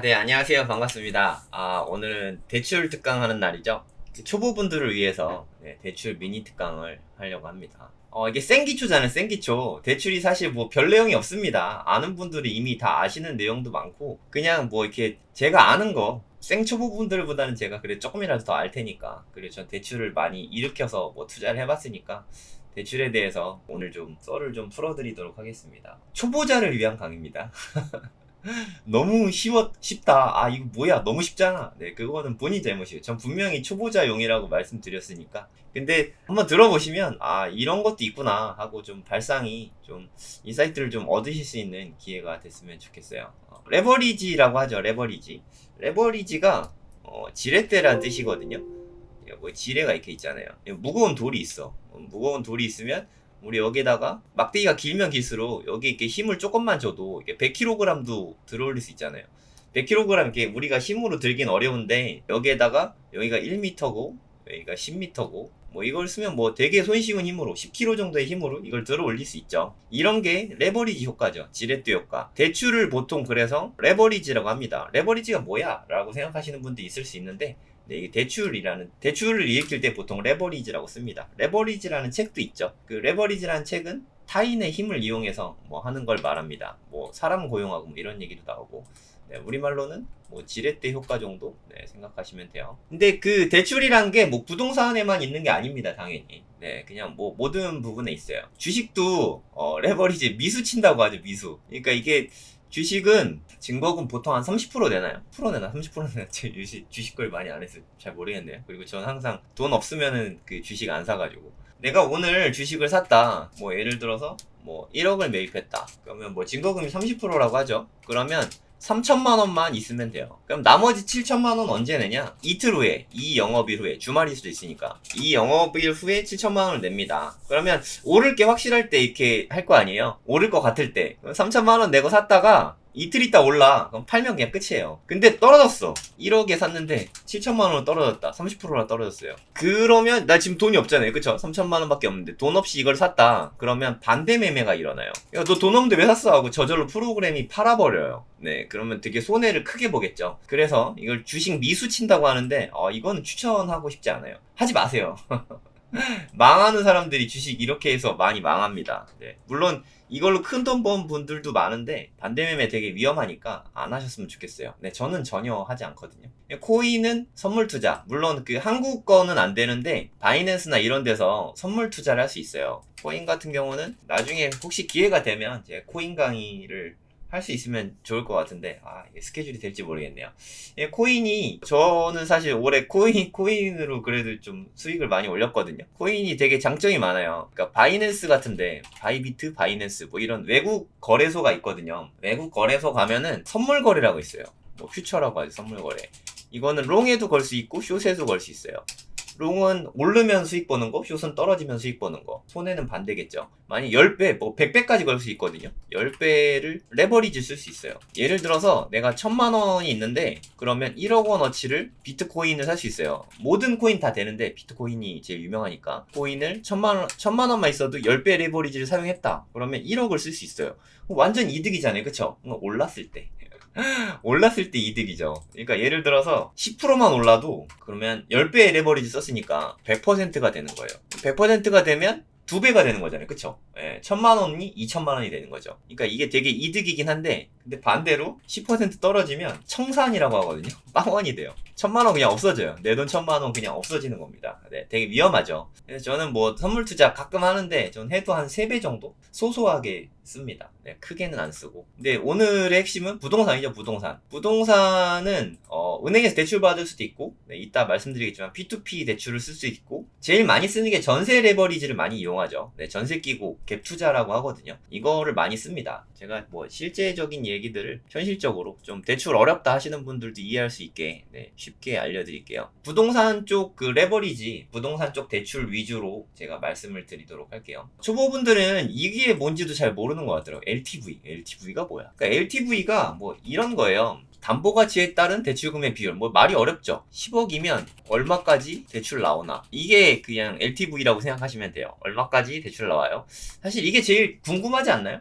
네, 안녕하세요. 반갑습니다. 오늘은 대출 특강하는 날이죠. 초보분들을 위해서 대출 미니 특강을 하려고 합니다. 이게 생기초잖아요, 생기초. 대출이 사실 뭐 별 내용이 없습니다. 아는 분들이 이미 다 아시는 내용도 많고, 그냥 뭐 이렇게 제가 아는 거, 생초보분들보다는 제가 그래 조금이라도 더 알 테니까. 그리고 전 대출을 많이 일으켜서 뭐 투자를 해봤으니까, 대출에 대해서 오늘 좀 썰을 좀 풀어드리도록 하겠습니다. 초보자를 위한 강의입니다. 너무 쉽다. 이거 뭐야. 너무 쉽잖아. 네, 그거는 본인 잘못이에요. 전 분명히 초보자용이라고 말씀드렸으니까. 근데 한번 들어보시면, 이런 것도 있구나 하고 좀 발상이 좀, 인사이트를 좀 얻으실 수 있는 기회가 됐으면 좋겠어요. 레버리지라고 하죠. 레버리지. 레버리지가, 지렛대란 뜻이거든요. 뭐 지뢰가 이렇게 있잖아요. 무거운 돌이 있어. 무거운 돌이 있으면 우리 여기다가 막대기가 길면 길수록 여기 이렇게 힘을 조금만 줘도 이게 100kg도 들어올릴 수 있잖아요. 100kg 이렇게 우리가 힘으로 들긴 어려운데 여기에다가 여기가 1m고 여기가 10m고 뭐 이걸 쓰면 뭐 되게 손쉬운 힘으로 10kg 정도의 힘으로 이걸 들어 올릴 수 있죠. 이런 게 레버리지 효과죠. 지렛대 효과. 대출을 보통 그래서 레버리지라고 합니다. 레버리지가 뭐야? 라고 생각하시는 분도 있을 수 있는데 이게 대출을 일으킬 때 보통 레버리지라고 씁니다. 레버리지라는 책도 있죠. 그 레버리지라는 책은 타인의 힘을 이용해서 뭐 하는 걸 말합니다. 뭐 사람 고용하고 뭐 이런 얘기도 나오고, 우리말로는 뭐 지렛대 효과 정도 생각하시면 돼요. 근데 그 대출이란 게 뭐 부동산에만 있는 게 아닙니다, 당연히. 그냥 뭐 모든 부분에 있어요. 주식도 레버리지 미수 친다고 하죠, 미수. 그러니까 이게 주식은 증거금 보통 한 30% 내나요? 프로 내나? 30% 내나? 제 주식 걸 많이 안 해서 잘 모르겠네요. 그리고 저는 항상 돈 없으면은 그 주식 안 사가지고. 내가 오늘 주식을 샀다. 뭐 예를 들어서 뭐 1억을 매입했다. 그러면 뭐 증거금이 30%라고 하죠. 그러면 3천만 원만 있으면 돼요. 그럼 나머지 7천만 원 언제 내냐? 이틀 후에, 이 영업일 후에, 주말일 수도 있으니까. 이 영업일 후에 7천만 원을 냅니다. 그러면 오를 게 확실할 때 이렇게 할 거 아니에요? 오를 것 같을 때. 3천만 원 내고 샀다가 이틀 있다 올라. 그럼 팔면 그냥 끝이에요. 근데 떨어졌어. 1억에 샀는데 7천만 원으로 떨어졌다. 30%나 떨어졌어요. 그러면 나 지금 돈이 없잖아요. 그쵸? 3천만 원밖에 없는데 돈 없이 이걸 샀다. 그러면 반대 매매가 일어나요. 야, 너 돈 없는데 왜 샀어? 하고 저절로 프로그램이 팔아버려요. 그러면 되게 손해를 크게 보겠죠. 그래서 이걸 주식 미수 친다고 하는데 이거는 추천하고 싶지 않아요. 하지 마세요. 망하는 사람들이 주식 이렇게 해서 많이 망합니다. 물론 이걸로 큰 돈 번 분들도 많은데 반대매매 되게 위험하니까 안 하셨으면 좋겠어요. 저는 전혀 하지 않거든요. 코인은 선물 투자. 물론 그 한국 거는 안 되는데 바이낸스나 이런 데서 선물 투자를 할 수 있어요. 코인 같은 경우는 나중에 혹시 기회가 되면 제 코인 강의를 할 수 있으면 좋을 것 같은데 이게 스케줄이 될지 모르겠네요. 코인이 저는 사실 올해 코인으로 그래도 좀 수익을 많이 올렸거든요. 코인이 되게 장점이 많아요. 그러니까 바이낸스 같은데 바이비트, 바이낸스 뭐 이런 외국 거래소가 있거든요. 외국 거래소 가면은 선물 거래라고 있어요. 뭐 퓨처라고 하죠, 선물 거래. 이거는 롱에도 걸 수 있고 숏에도 걸 수 있어요. 롱은 오르면 수익 보는 거, 숏은 떨어지면 수익 보는 거. 손해는 반대겠죠. 만약 10배, 뭐 100배까지 걸 수 있거든요. 10배를 레버리지 쓸 수 있어요. 예를 들어서 내가 1000만 원이 있는데 그러면 1억 원어치를 비트코인을 살 수 있어요. 모든 코인 다 되는데 비트코인이 제일 유명하니까 코인을 1000만 원만 있어도 10배 레버리지를 사용했다. 그러면 1억을 쓸 수 있어요. 완전 이득이잖아요. 그쵸? 올랐을 때. 올랐을 때 이득이죠. 그러니까 예를 들어서 10%만 올라도 그러면 10배의 레버리지 썼으니까 100%가 되는 거예요. 100%가 되면 2배가 되는 거잖아요. 그쵸? 1000만 원이 2000만 원이 되는 거죠. 그러니까 이게 되게 이득이긴 한데 근데 반대로 10% 떨어지면 청산이라고 하거든요. 빵원이 돼요. 1000만 원 그냥 없어져요. 내 돈 1000만 원 그냥 없어지는 겁니다. 되게 위험하죠. 그래서 저는 뭐 선물 투자 가끔 하는데 전 해도 한 3배 정도 소소하게 씁니다. 크게는 안 쓰고. 근데 오늘의 핵심은 부동산이죠. 부동산은 은행에서 대출 받을 수도 있고 이따 말씀드리겠지만 P2P 대출을 쓸 수 있고 제일 많이 쓰는 게 전세 레버리지를 많이 이용하죠. 전세 끼고 갭 투자라고 하거든요. 이거를 많이 씁니다. 제가 뭐 실제적인 얘기들을 현실적으로 좀 대출 어렵다 하시는 분들도 이해할 수 있게 쉽게 알려드릴게요. 부동산 쪽 그 레버리지, 부동산 쪽 대출 위주로 제가 말씀을 드리도록 할게요. 초보분들은 이게 뭔지도 잘 모르는 것 같더라고요. LTV가 뭐야? 그러니까 LTV가 뭐 이런 거예요. 담보가치에 따른 대출금의 비율. 뭐 말이 어렵죠. 10억이면 얼마까지 대출 나오나. 이게 그냥 LTV라고 생각하시면 돼요. 얼마까지 대출 나와요. 사실 이게 제일 궁금하지 않나요?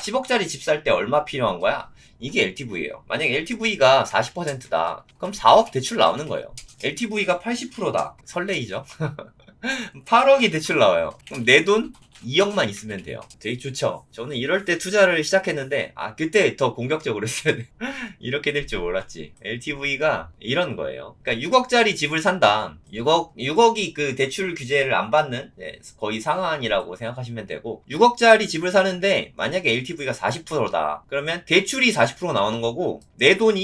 10억짜리 집 살 때 얼마 필요한 거야? 이게 LTV예요. 만약에 LTV가 40%다. 그럼 4억 대출 나오는 거예요. LTV가 80%다. 설레이죠? 8억이 대출 나와요. 그럼 내 돈 2억만 있으면 돼요. 되게 좋죠? 저는 이럴 때 투자를 시작했는데, 그때 더 공격적으로 했어야 돼. 이렇게 될 줄 몰랐지. LTV가 이런 거예요. 그러니까 6억짜리 집을 산다. 6억이 그 대출 규제를 안 받는, 거의 상한이라고 생각하시면 되고, 6억짜리 집을 사는데, 만약에 LTV가 40%다. 그러면 대출이 40% 나오는 거고, 내 돈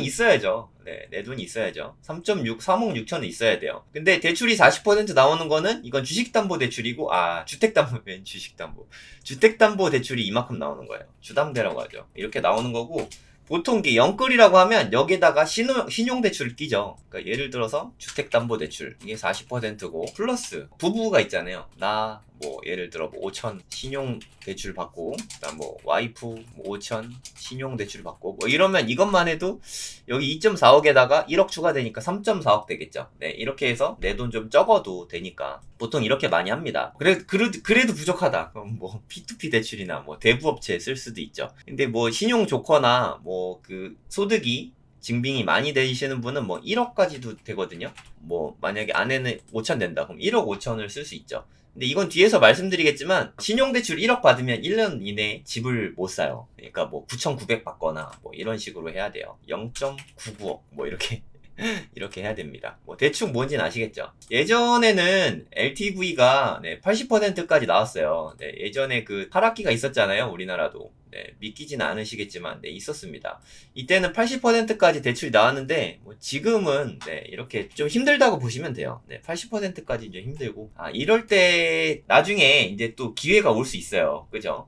있어야죠. 네, 내 돈이 있어야죠. 3.6, 3억 6천은 있어야 돼요. 근데 대출이 40% 나오는 거는 이건 주식담보대출이고, 주택담보면 주식담보. 주택담보대출이 이만큼 나오는 거예요. 주담대라고 하죠. 이렇게 나오는 거고, 보통 이게 영끌이라고 하면 여기에다가 신용대출을 끼죠. 그러니까 예를 들어서 주택담보대출 이게 40%고 플러스 부부가 있잖아요. 예를 들어 5천 신용대출 받고, 그다음 와이프 5천 신용대출 받고, 이러면 이것만 해도 여기 2.4억에다가 1억 추가되니까 3.4억 되겠죠. 네, 이렇게 해서 내 돈 좀 적어도 되니까 보통 이렇게 많이 합니다. 그래도 부족하다. 그럼 P2P 대출이나 대부업체 쓸 수도 있죠. 근데 신용 좋거나 그 소득이 증빙이 많이 되시는 분은 1억까지도 되거든요. 만약에 아내는 5천 된다. 그럼 1억 5천을 쓸 수 있죠. 근데 이건 뒤에서 말씀드리겠지만 신용대출 1억 받으면 1년 이내에 집을 못 사요. 그러니까 9,900 받거나 이런 식으로 해야 돼요. 0.99억 이렇게 해야 됩니다. 대충 뭔지는 아시겠죠? 예전에는 LTV가 80%까지 나왔어요. 예전에 그 하락기가 있었잖아요. 우리나라도. 믿기지는 않으시겠지만 있었습니다. 이때는 80%까지 대출이 나왔는데 지금은 이렇게 좀 힘들다고 보시면 돼요. 80%까지 이제 힘들고 이럴 때 나중에 이제 또 기회가 올 수 있어요. 그죠?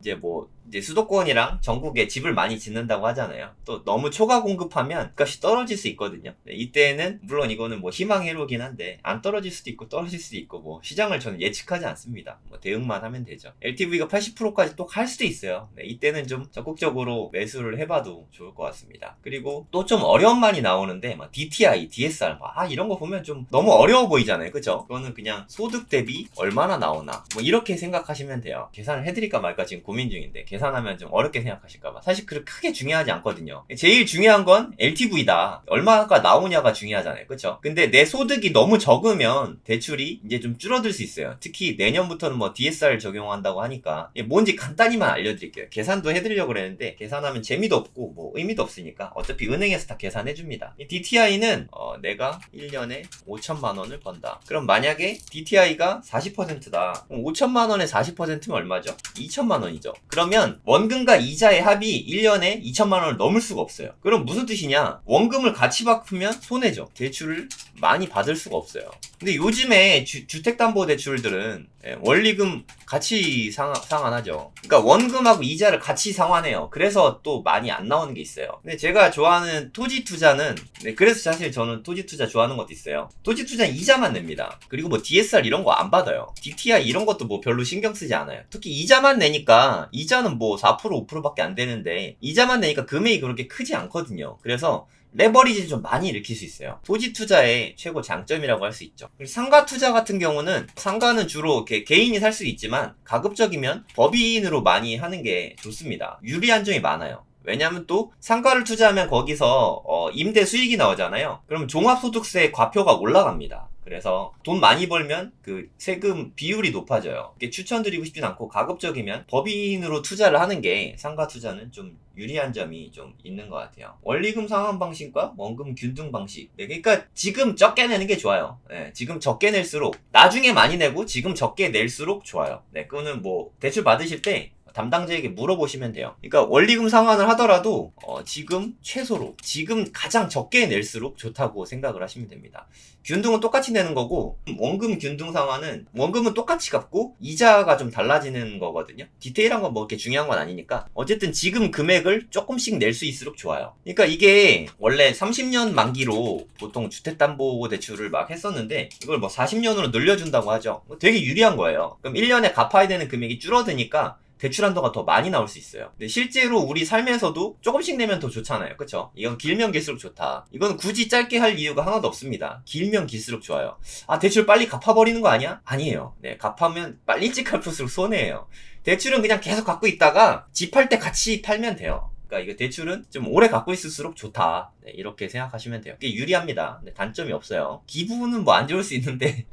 이제 수도권이랑 전국에 집을 많이 짓는다고 하잖아요. 또 너무 초과 공급하면 값이 떨어질 수 있거든요. 이때는 물론 이거는 희망회로긴 한데 안 떨어질 수도 있고 떨어질 수도 있고 시장을 저는 예측하지 않습니다. 대응만 하면 되죠. LTV가 80%까지 또 갈 수도 있어요. 이때는 좀 적극적으로 매수를 해봐도 좋을 것 같습니다. 그리고 또 좀 어려운 말이 나오는데 DTI, DSR 이런 거 보면 좀 너무 어려워 보이잖아요. 그죠? 그거는 그냥 소득 대비 얼마나 나오나 이렇게 생각하시면 돼요. 계산을 해드릴까 말까 지금 고민 중인데 계산하면 좀 어렵게 생각하실까봐 사실 그렇게 크게 중요하지 않거든요. 제일 중요한 건 LTV다. 얼마가 나오냐가 중요하잖아요. 그쵸? 근데 내 소득이 너무 적으면 대출이 이제 좀 줄어들 수 있어요. 특히 내년부터는 DSR 적용한다고 하니까 뭔지 간단히만 알려드릴게요. 계산도 해드리려고 그랬는데 계산하면 재미도 없고 의미도 없으니까 어차피 은행에서 다 계산해줍니다. DTI는 내가 1년에 5천만 원을 번다. 그럼 만약에 DTI가 40%다. 그럼 5천만 원에 40%면 얼마죠? 2천만 원이죠. 그러면 원금과 이자의 합이 1년에 2천만 원을 넘을 수가 없어요. 그럼 무슨 뜻이냐? 원금을 같이 갚으면 손해죠. 대출을 많이 받을 수가 없어요. 근데 요즘에 주택담보대출들은 원리금 같이 상환하죠. 그러니까 원금하고 이자를 같이 상환해요. 그래서 또 많이 안 나오는 게 있어요. 근데 제가 좋아하는 토지 투자는 그래서 사실 저는 토지 투자 좋아하는 것도 있어요. 토지 투자는 이자만 냅니다. 그리고 DSR 이런 거 안 받아요. DTI 이런 것도 별로 신경 쓰지 않아요. 특히 이자만 내니까 이자는 4% 5%밖에 안 되는데 이자만 내니까 금액이 그렇게 크지 않거든요. 그래서 레버리지를 좀 많이 일으킬 수 있어요. 토지 투자의 최고 장점이라고 할 수 있죠. 그리고 상가 투자 같은 경우는 상가는 주로 개인이 살 수 있지만 가급적이면 법인으로 많이 하는 게 좋습니다. 유리한 점이 많아요. 왜냐면 또 상가를 투자하면 거기서 임대 수익이 나오잖아요. 그럼 종합소득세 과표가 올라갑니다. 그래서 돈 많이 벌면 그 세금 비율이 높아져요. 이게 추천드리고 싶진 않고 가급적이면 법인으로 투자를 하는 게 상가 투자는 좀 유리한 점이 좀 있는 것 같아요. 원리금 상환 방식과 원금 균등 방식. 그러니까 지금 적게 내는 게 좋아요. 지금 적게 낼수록 나중에 많이 내고 지금 적게 낼수록 좋아요. 그거는 대출 받으실 때 담당자에게 물어보시면 돼요. 그러니까 원리금 상환을 하더라도 지금 최소로 지금 가장 적게 낼수록 좋다고 생각을 하시면 됩니다. 균등은 똑같이 내는 거고 원금 균등 상환은 원금은 똑같이 갚고 이자가 좀 달라지는 거거든요. 디테일한 건 이렇게 중요한 건 아니니까 어쨌든 지금 금액을 조금씩 낼 수 있을수록 좋아요. 그러니까 이게 원래 30년 만기로 보통 주택담보대출을 막 했었는데 이걸 40년으로 늘려준다고 하죠. 되게 유리한 거예요. 그럼 1년에 갚아야 되는 금액이 줄어드니까 대출 한도가 더 많이 나올 수 있어요. 근데 실제로 우리 삶에서도 조금씩 내면 더 좋잖아요. 그쵸? 이건 길면 길수록 좋다. 이건 굳이 짧게 할 이유가 하나도 없습니다. 길면 길수록 좋아요. 대출 빨리 갚아버리는 거 아니야? 아니에요. 갚으면 빨리 일찍 갚을수록 손해예요. 대출은 그냥 계속 갖고 있다가 집 팔 때 같이 팔면 돼요. 그러니까 이거 대출은 좀 오래 갖고 있을수록 좋다. 네, 이렇게 생각하시면 돼요. 이게 유리합니다. 네, 단점이 없어요. 기부는 뭐 안 좋을 수 있는데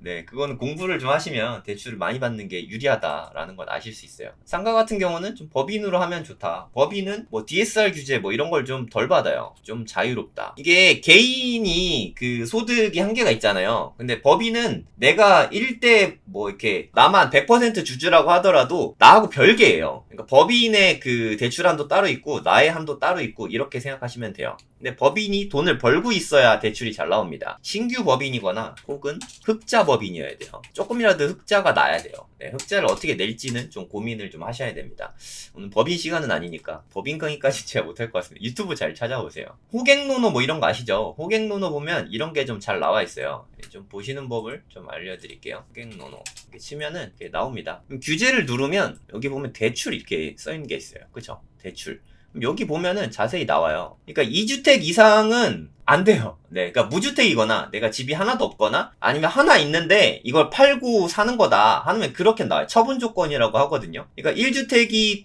네, 그거는 공부를 좀 하시면 대출을 많이 받는 게 유리하다라는 걸 아실 수 있어요. 상가 같은 경우는 좀 법인으로 하면 좋다. 법인은 뭐 DSR 규제 뭐 이런 걸 좀 덜 받아요. 좀 자유롭다. 이게 개인이 그 소득이 한계가 있잖아요. 근데 법인은 내가 1대 뭐 이렇게 나만 100% 주주라고 하더라도 나하고 별개예요. 그러니까 법인의 그 대출 한도 따로 있고 나의 한도 따로 있고 이렇게 생각하시면 돼요. 근데 법인이 돈을 벌고 있어야 대출이 잘 나옵니다. 신규 법인이거나 혹은 흑자 법인이어야 돼요. 조금이라도 흑자가 나야 돼요. 네, 흑자를 어떻게 낼지는 좀 고민을 좀 하셔야 됩니다. 오늘 법인 시간은 아니니까 법인 강의까지 제가 못할 것 같습니다. 유튜브 잘 찾아보세요. 호갱노노 뭐 이런 거 아시죠? 호갱노노 보면 이런 게 좀 잘 나와 있어요. 좀 보시는 법을 좀 알려드릴게요. 호갱노노 이렇게 치면은 이렇게 나옵니다. 규제를 누르면 여기 보면 대출 이렇게 써있는 게 있어요. 그쵸? 대출. 여기 보면은 자세히 나와요. 그러니까 2주택 이상은 안 돼요. 네, 그러니까 무주택이거나 내가 집이 하나도 없거나 아니면 하나 있는데 이걸 팔고 사는 거다 하면 그렇게 나와요. 처분 조건이라고 하거든요. 그러니까 1주택이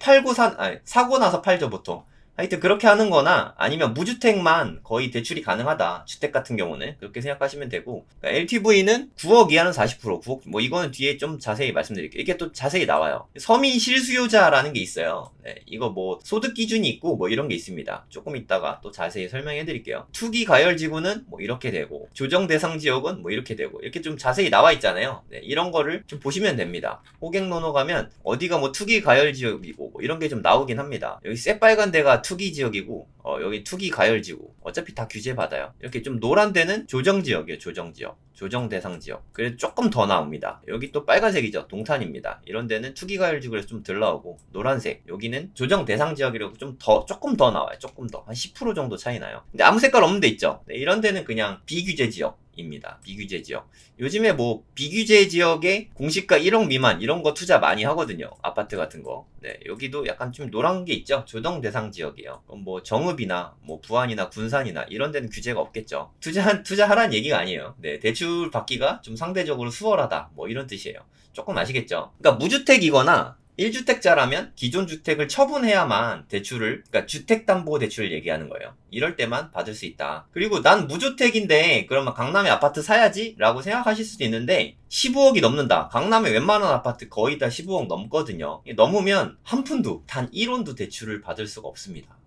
사고 나서 팔죠 보통. 하여튼 그렇게 하는 거나 아니면 무주택만 거의 대출이 가능하다. 주택 같은 경우는 그렇게 생각하시면 되고, 그러니까 LTV는 9억 이하는 40%, 9억 뭐 이거는 뒤에 좀 자세히 말씀드릴게요. 이게 또 자세히 나와요. 서민 실수요자라는 게 있어요. 네, 이거 뭐 소득 기준이 있고 뭐 이런 게 있습니다. 조금 이따가 또 자세히 설명해 드릴게요. 투기 가열 지구는 뭐 이렇게 되고 조정 대상 지역은 뭐 이렇게 되고 이렇게 좀 자세히 나와 있잖아요. 네, 이런 거를 좀 보시면 됩니다. 호갱노노 가면 어디가 뭐 투기 가열 지역이고 뭐 이런 게 좀 나오긴 합니다. 여기 새빨간 데가 투기 지역이고 여기 투기 가열 지구 어차피 다 규제 받아요. 이렇게 좀 노란 데는 조정 지역이에요. 조정 지역, 조정 대상 지역. 그래서 조금 더 나옵니다. 여기 또 빨간색이죠. 동탄입니다. 이런 데는 투기 가열 지구에서 좀 덜 나오고, 노란색 여기는 조정 대상 지역이라고 조금 더 나와요. 조금 더 한 10% 정도 차이 나요. 근데 아무 색깔 없는 데 있죠. 네, 이런 데는 그냥 비규제 지역입니다. 비규제 지역. 요즘에 뭐 비규제 지역에 공시가 1억 미만 이런 거 투자 많이 하거든요. 아파트 같은 거. 네, 여기도 약간 좀 노란 게 있죠. 조정 대상 지역이에요. 그럼 뭐 정읍이나 뭐 부안이나 군산이나 이런 데는 규제가 없겠죠. 투자하라는 얘기가 아니에요. 네, 대출 받기가 좀 상대적으로 수월하다. 뭐 이런 뜻이에요. 조금 아시겠죠? 그러니까 무주택이거나 1주택자라면 기존 주택을 처분해야만 그러니까 주택담보대출을 얘기하는 거예요. 이럴 때만 받을 수 있다. 그리고 난 무주택인데 그러면 강남에 아파트 사야지? 라고 생각하실 수도 있는데 15억이 넘는다. 강남에 웬만한 아파트 거의 다 15억 넘거든요. 넘으면 한 푼도, 단 1원도 대출을 받을 수가 없습니다.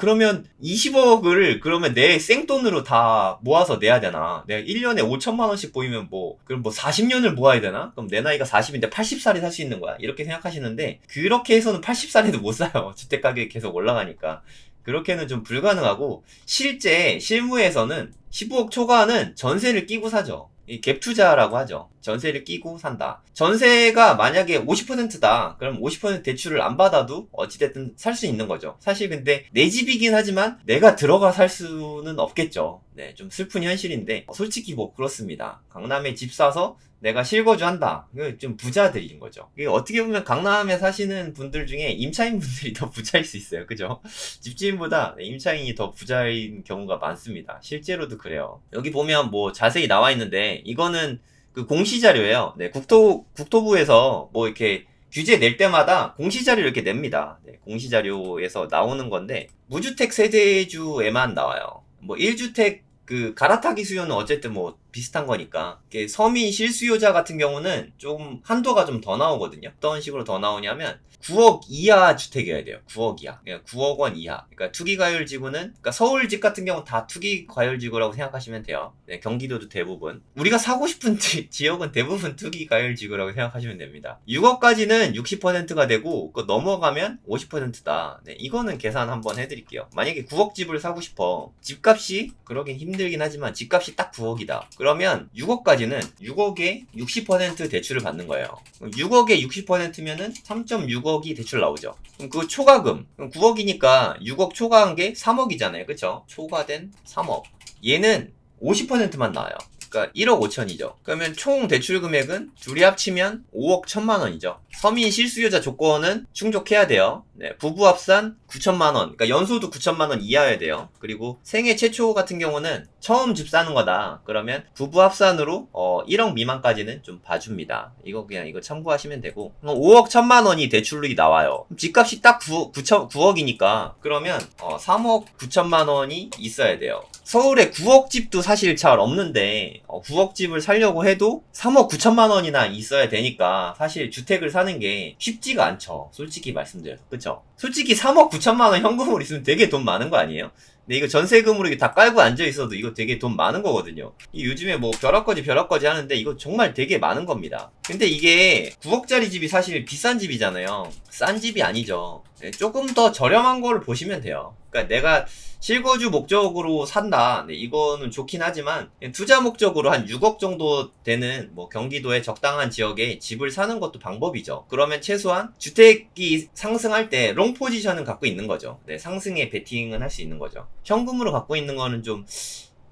그러면 20억을 그러면 내 생돈으로 다 모아서 내야 되나? 내가 1년에 5천만 원씩 보이면 그럼 40년을 모아야 되나? 그럼 내 나이가 40인데 80살에 살 수 있는 거야? 이렇게 생각하시는데, 그렇게 해서는 80살에도 못 사요. 주택 가격이 계속 올라가니까. 그렇게는 좀 불가능하고, 실무에서는 15억 초과는 전세를 끼고 사죠. 이 갭 투자라고 하죠. 전세를 끼고 산다. 전세가 만약에 50%다. 그럼 50% 대출을 안 받아도 어찌됐든 살 수 있는 거죠. 사실 근데 내 집이긴 하지만 내가 들어가 살 수는 없겠죠. 네, 좀 슬픈 현실인데 솔직히 뭐 그렇습니다. 강남에 집 사서 내가 실거주 한다. 좀 부자들인 거죠. 이게 어떻게 보면 강남에 사시는 분들 중에 임차인 분들이 더 부자일 수 있어요. 그죠? 집주인보다 임차인이 더 부자인 경우가 많습니다. 실제로도 그래요. 여기 보면 뭐 자세히 나와 있는데 이거는 그 공시자료예요. 네, 국토부에서 뭐 이렇게 규제 낼 때마다 공시자료 이렇게 냅니다. 네, 공시자료에서 나오는 건데 무주택 세대주에만 나와요. 뭐 1주택 그 갈아타기 수요는 어쨌든 뭐 비슷한 거니까 서민 실수요자 같은 경우는 좀 한도가 좀 더 나오거든요. 어떤 식으로 더 나오냐면 9억 이하 주택이어야 돼요. 9억 이하. 그러니까 9억 원 이하. 그러니까 투기과열지구는, 그러니까 서울집 같은 경우는 다 투기과열지구라고 생각하시면 돼요. 네, 경기도도 대부분. 우리가 사고 싶은 지역은 대부분 투기과열지구라고 생각하시면 됩니다. 6억까지는 60%가 되고, 그거 넘어가면 50%다. 네, 이거는 계산 한번 해드릴게요. 만약에 9억 집을 사고 싶어. 집값이, 그러긴 힘들긴 하지만 집값이 딱 9억이다. 그러면 6억까지는 6억에 60% 대출을 받는 거예요. 6억에 60%면은 3.6억이 대출 나오죠. 그럼 그 초과금, 9억이니까 6억 초과한 게 3억이잖아요. 그쵸? 초과된 3억. 얘는 50%만 나와요. 그러니까 1억 5천이죠. 그러면 총 대출 금액은 둘이 합치면 5억 1천만 원이죠. 서민 실수요자 조건은 충족해야 돼요. 네, 부부 합산 9천만 원, 그러니까 연소득 9천만 원 이하여야 돼요. 그리고 생애 최초 같은 경우는 처음 집 사는 거다. 그러면 부부 합산으로 1억 미만까지는 좀 봐줍니다. 이거 그냥 이거 참고하시면 되고 5억 1천만 원이 대출이 나와요. 집값이 딱 9억이니까 그러면 3억 9천만 원이 있어야 돼요. 서울에 9억 집도 사실 잘 없는데 9억 집을 사려고 해도 3억 9천만 원이나 있어야 되니까 사실 주택을 사는 게 쉽지가 않죠. 솔직히 말씀드려서. 그쵸? 솔직히 3억 9천만 원 현금으로 있으면 되게 돈 많은 거 아니에요? 근데 이거 전세금으로 이게 다 깔고 앉아 있어도 이거 되게 돈 많은 거거든요. 요즘에 뭐 벼락거지 하는데 이거 정말 되게 많은 겁니다. 근데 이게 9억짜리 집이 사실 비싼 집이잖아요. 싼 집이 아니죠. 네, 조금 더 저렴한 거를 보시면 돼요. 그러니까 내가 실거주 목적으로 산다. 네, 이거는 좋긴 하지만 투자 목적으로 한 6억 정도 되는 뭐 경기도의 적당한 지역에 집을 사는 것도 방법이죠. 그러면 최소한 주택이 상승할 때 롱 포지션은 갖고 있는 거죠. 네, 상승에 베팅은 할 수 있는 거죠. 현금으로 갖고 있는 거는 좀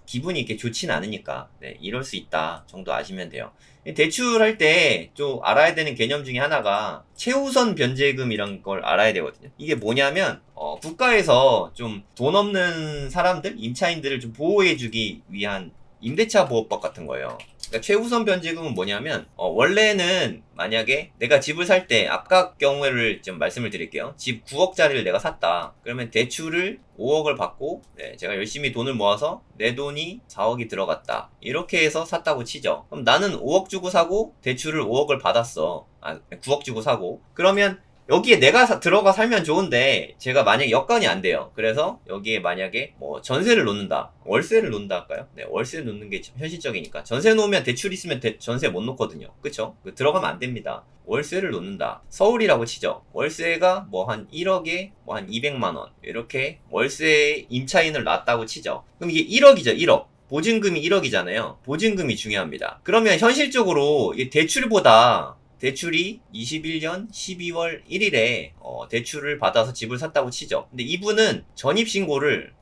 기분이 이렇게 좋진 않으니까 네, 이럴 수 있다 정도 아시면 돼요. 대출할 때 좀 알아야 되는 개념 중에 하나가 최우선 변제금이란 걸 알아야 되거든요. 이게 뭐냐면 국가에서 좀 돈 없는 사람들, 임차인들을 좀 보호해주기 위한 임대차 보호법 같은 거예요. 그러니까 최우선 변제금은 뭐냐면 원래는 만약에 내가 집을 살 때 아까 경우를 좀 말씀을 드릴게요. 집 9억짜리를 내가 샀다. 그러면 대출을 5억을 받고 네, 제가 열심히 돈을 모아서 내 돈이 4억이 들어갔다. 이렇게 해서 샀다고 치죠. 그럼 나는 5억 주고 사고 대출을 5억을 받았어. 9억 주고 사고. 그러면 여기에 내가 들어가 살면 좋은데 제가 만약에 여건이 안 돼요. 그래서 여기에 만약에 뭐 전세를 놓는다, 월세를 놓는다 할까요? 네, 월세 놓는 게 현실적이니까. 전세 놓으면 대출 있으면 전세 못 놓거든요. 그쵸? 들어가면 안 됩니다. 월세를 놓는다. 서울이라고 치죠. 월세가 뭐 한 1억에 뭐 한 200만 원 이렇게 월세 임차인을 놨다고 치죠. 그럼 이게 1억이죠. 1억. 보증금이 1억이잖아요. 보증금이 중요합니다. 그러면 현실적으로 이 대출이 21년 12월 1일에 대출을 받아서 집을 샀다고 치죠. 근데 이분은 전입신고를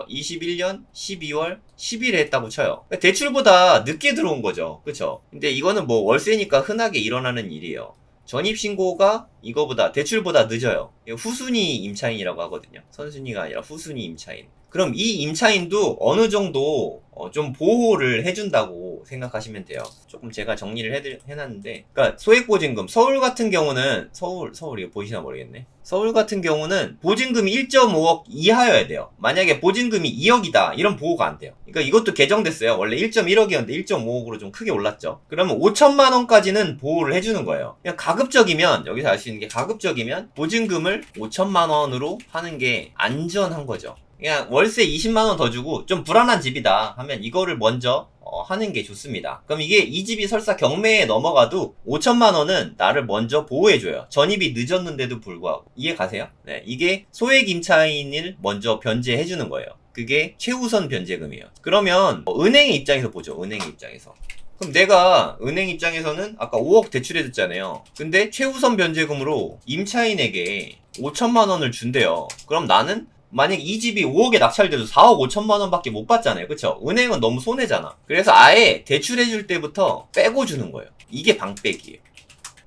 21년 12월 10일에 했다고 쳐요. 그러니까 대출보다 늦게 들어온 거죠. 그쵸? 근데 이거는 뭐 월세니까 흔하게 일어나는 일이에요. 전입신고가 이거보다 대출보다 늦어요. 후순위 임차인이라고 하거든요. 선순위가 아니라 후순위 임차인. 그럼 이 임차인도 어느 정도 좀 보호를 해준다고 생각하시면 돼요. 조금 제가 정리를 해놨는데, 그러니까 소액보증금, 서울 같은 경우는 서울 이거 보이시나 모르겠네. 서울 같은 경우는 보증금이 1.5억 이하여야 돼요. 만약에 보증금이 2억이다 이런 보호가 안 돼요. 그러니까 이것도 개정됐어요. 원래 1.1억이었는데 1.5억으로 좀 크게 올랐죠. 그러면 5천만 원까지는 보호를 해주는 거예요. 그냥 가급적이면, 여기서 알 수 있는 게 가급적이면 보증금을 5천만 원으로 하는 게 안전한 거죠. 그냥 월세 20만원 더 주고 좀 불안한 집이다 하면 이거를 먼저 하는 게 좋습니다. 그럼 이 집이 설사 경매에 넘어가도 5천만원은 나를 먼저 보호해줘요. 전입이 늦었는데도 불구하고. 이해 가세요? 네, 이게 소액 임차인을 먼저 변제해주는 거예요. 그게 최우선 변제금이에요. 그러면 은행의 입장에서 보죠. 은행의 입장에서. 그럼 내가 은행 입장에서는 아까 5억 대출해줬잖아요. 근데 최우선 변제금으로 임차인에게 5천만 원을 준대요. 그럼 나는 만약 이 집이 5억에 낙찰돼도 4억 5천만 원밖에 못 받잖아요. 그쵸? 은행은 너무 손해잖아. 그래서 아예 대출해줄 때부터 빼고 주는 거예요. 이게 방빼기예요.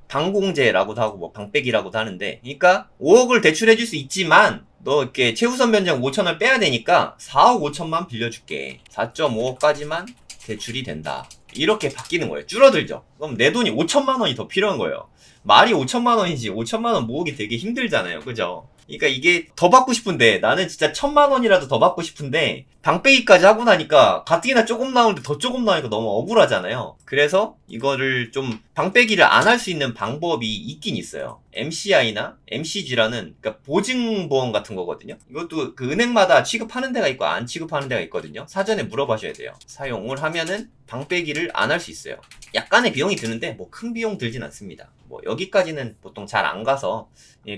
방공제라고도 하고 뭐 방빼기라고도 하는데, 그러니까 5억을 대출해줄 수 있지만 너 이렇게 최우선 변제금 5천을 빼야 되니까 4억 5천만 빌려줄게. 4.5억까지만 대출이 된다. 이렇게 바뀌는 거예요. 줄어들죠. 그럼 내 돈이 5천만 원이 더 필요한 거예요. 말이 5천만 원이지 5천만 원 모으기 되게 힘들잖아요. 그죠? 그러니까 이게 더 받고 싶은데, 나는 진짜 1,000만 원이라도 더 받고 싶은데 방빼기까지 하고 나니까 가뜩이나 조금 나오는데 더 조금 나오니까 너무 억울하잖아요. 그래서 이거를 좀 방빼기를 안 할 수 있는 방법이 있긴 있어요. MCI나 MCG라는, 그러니까 보증보험 같은 거거든요. 이것도 그 은행마다 취급하는 데가 있고 안 취급하는 데가 있거든요. 사전에 물어봐셔야 돼요. 사용을 하면은 방빼기를 안 할 수 있어요. 약간의 비용이 드는데 뭐 큰 비용 들진 않습니다. 뭐 여기까지는 보통 잘 안 가서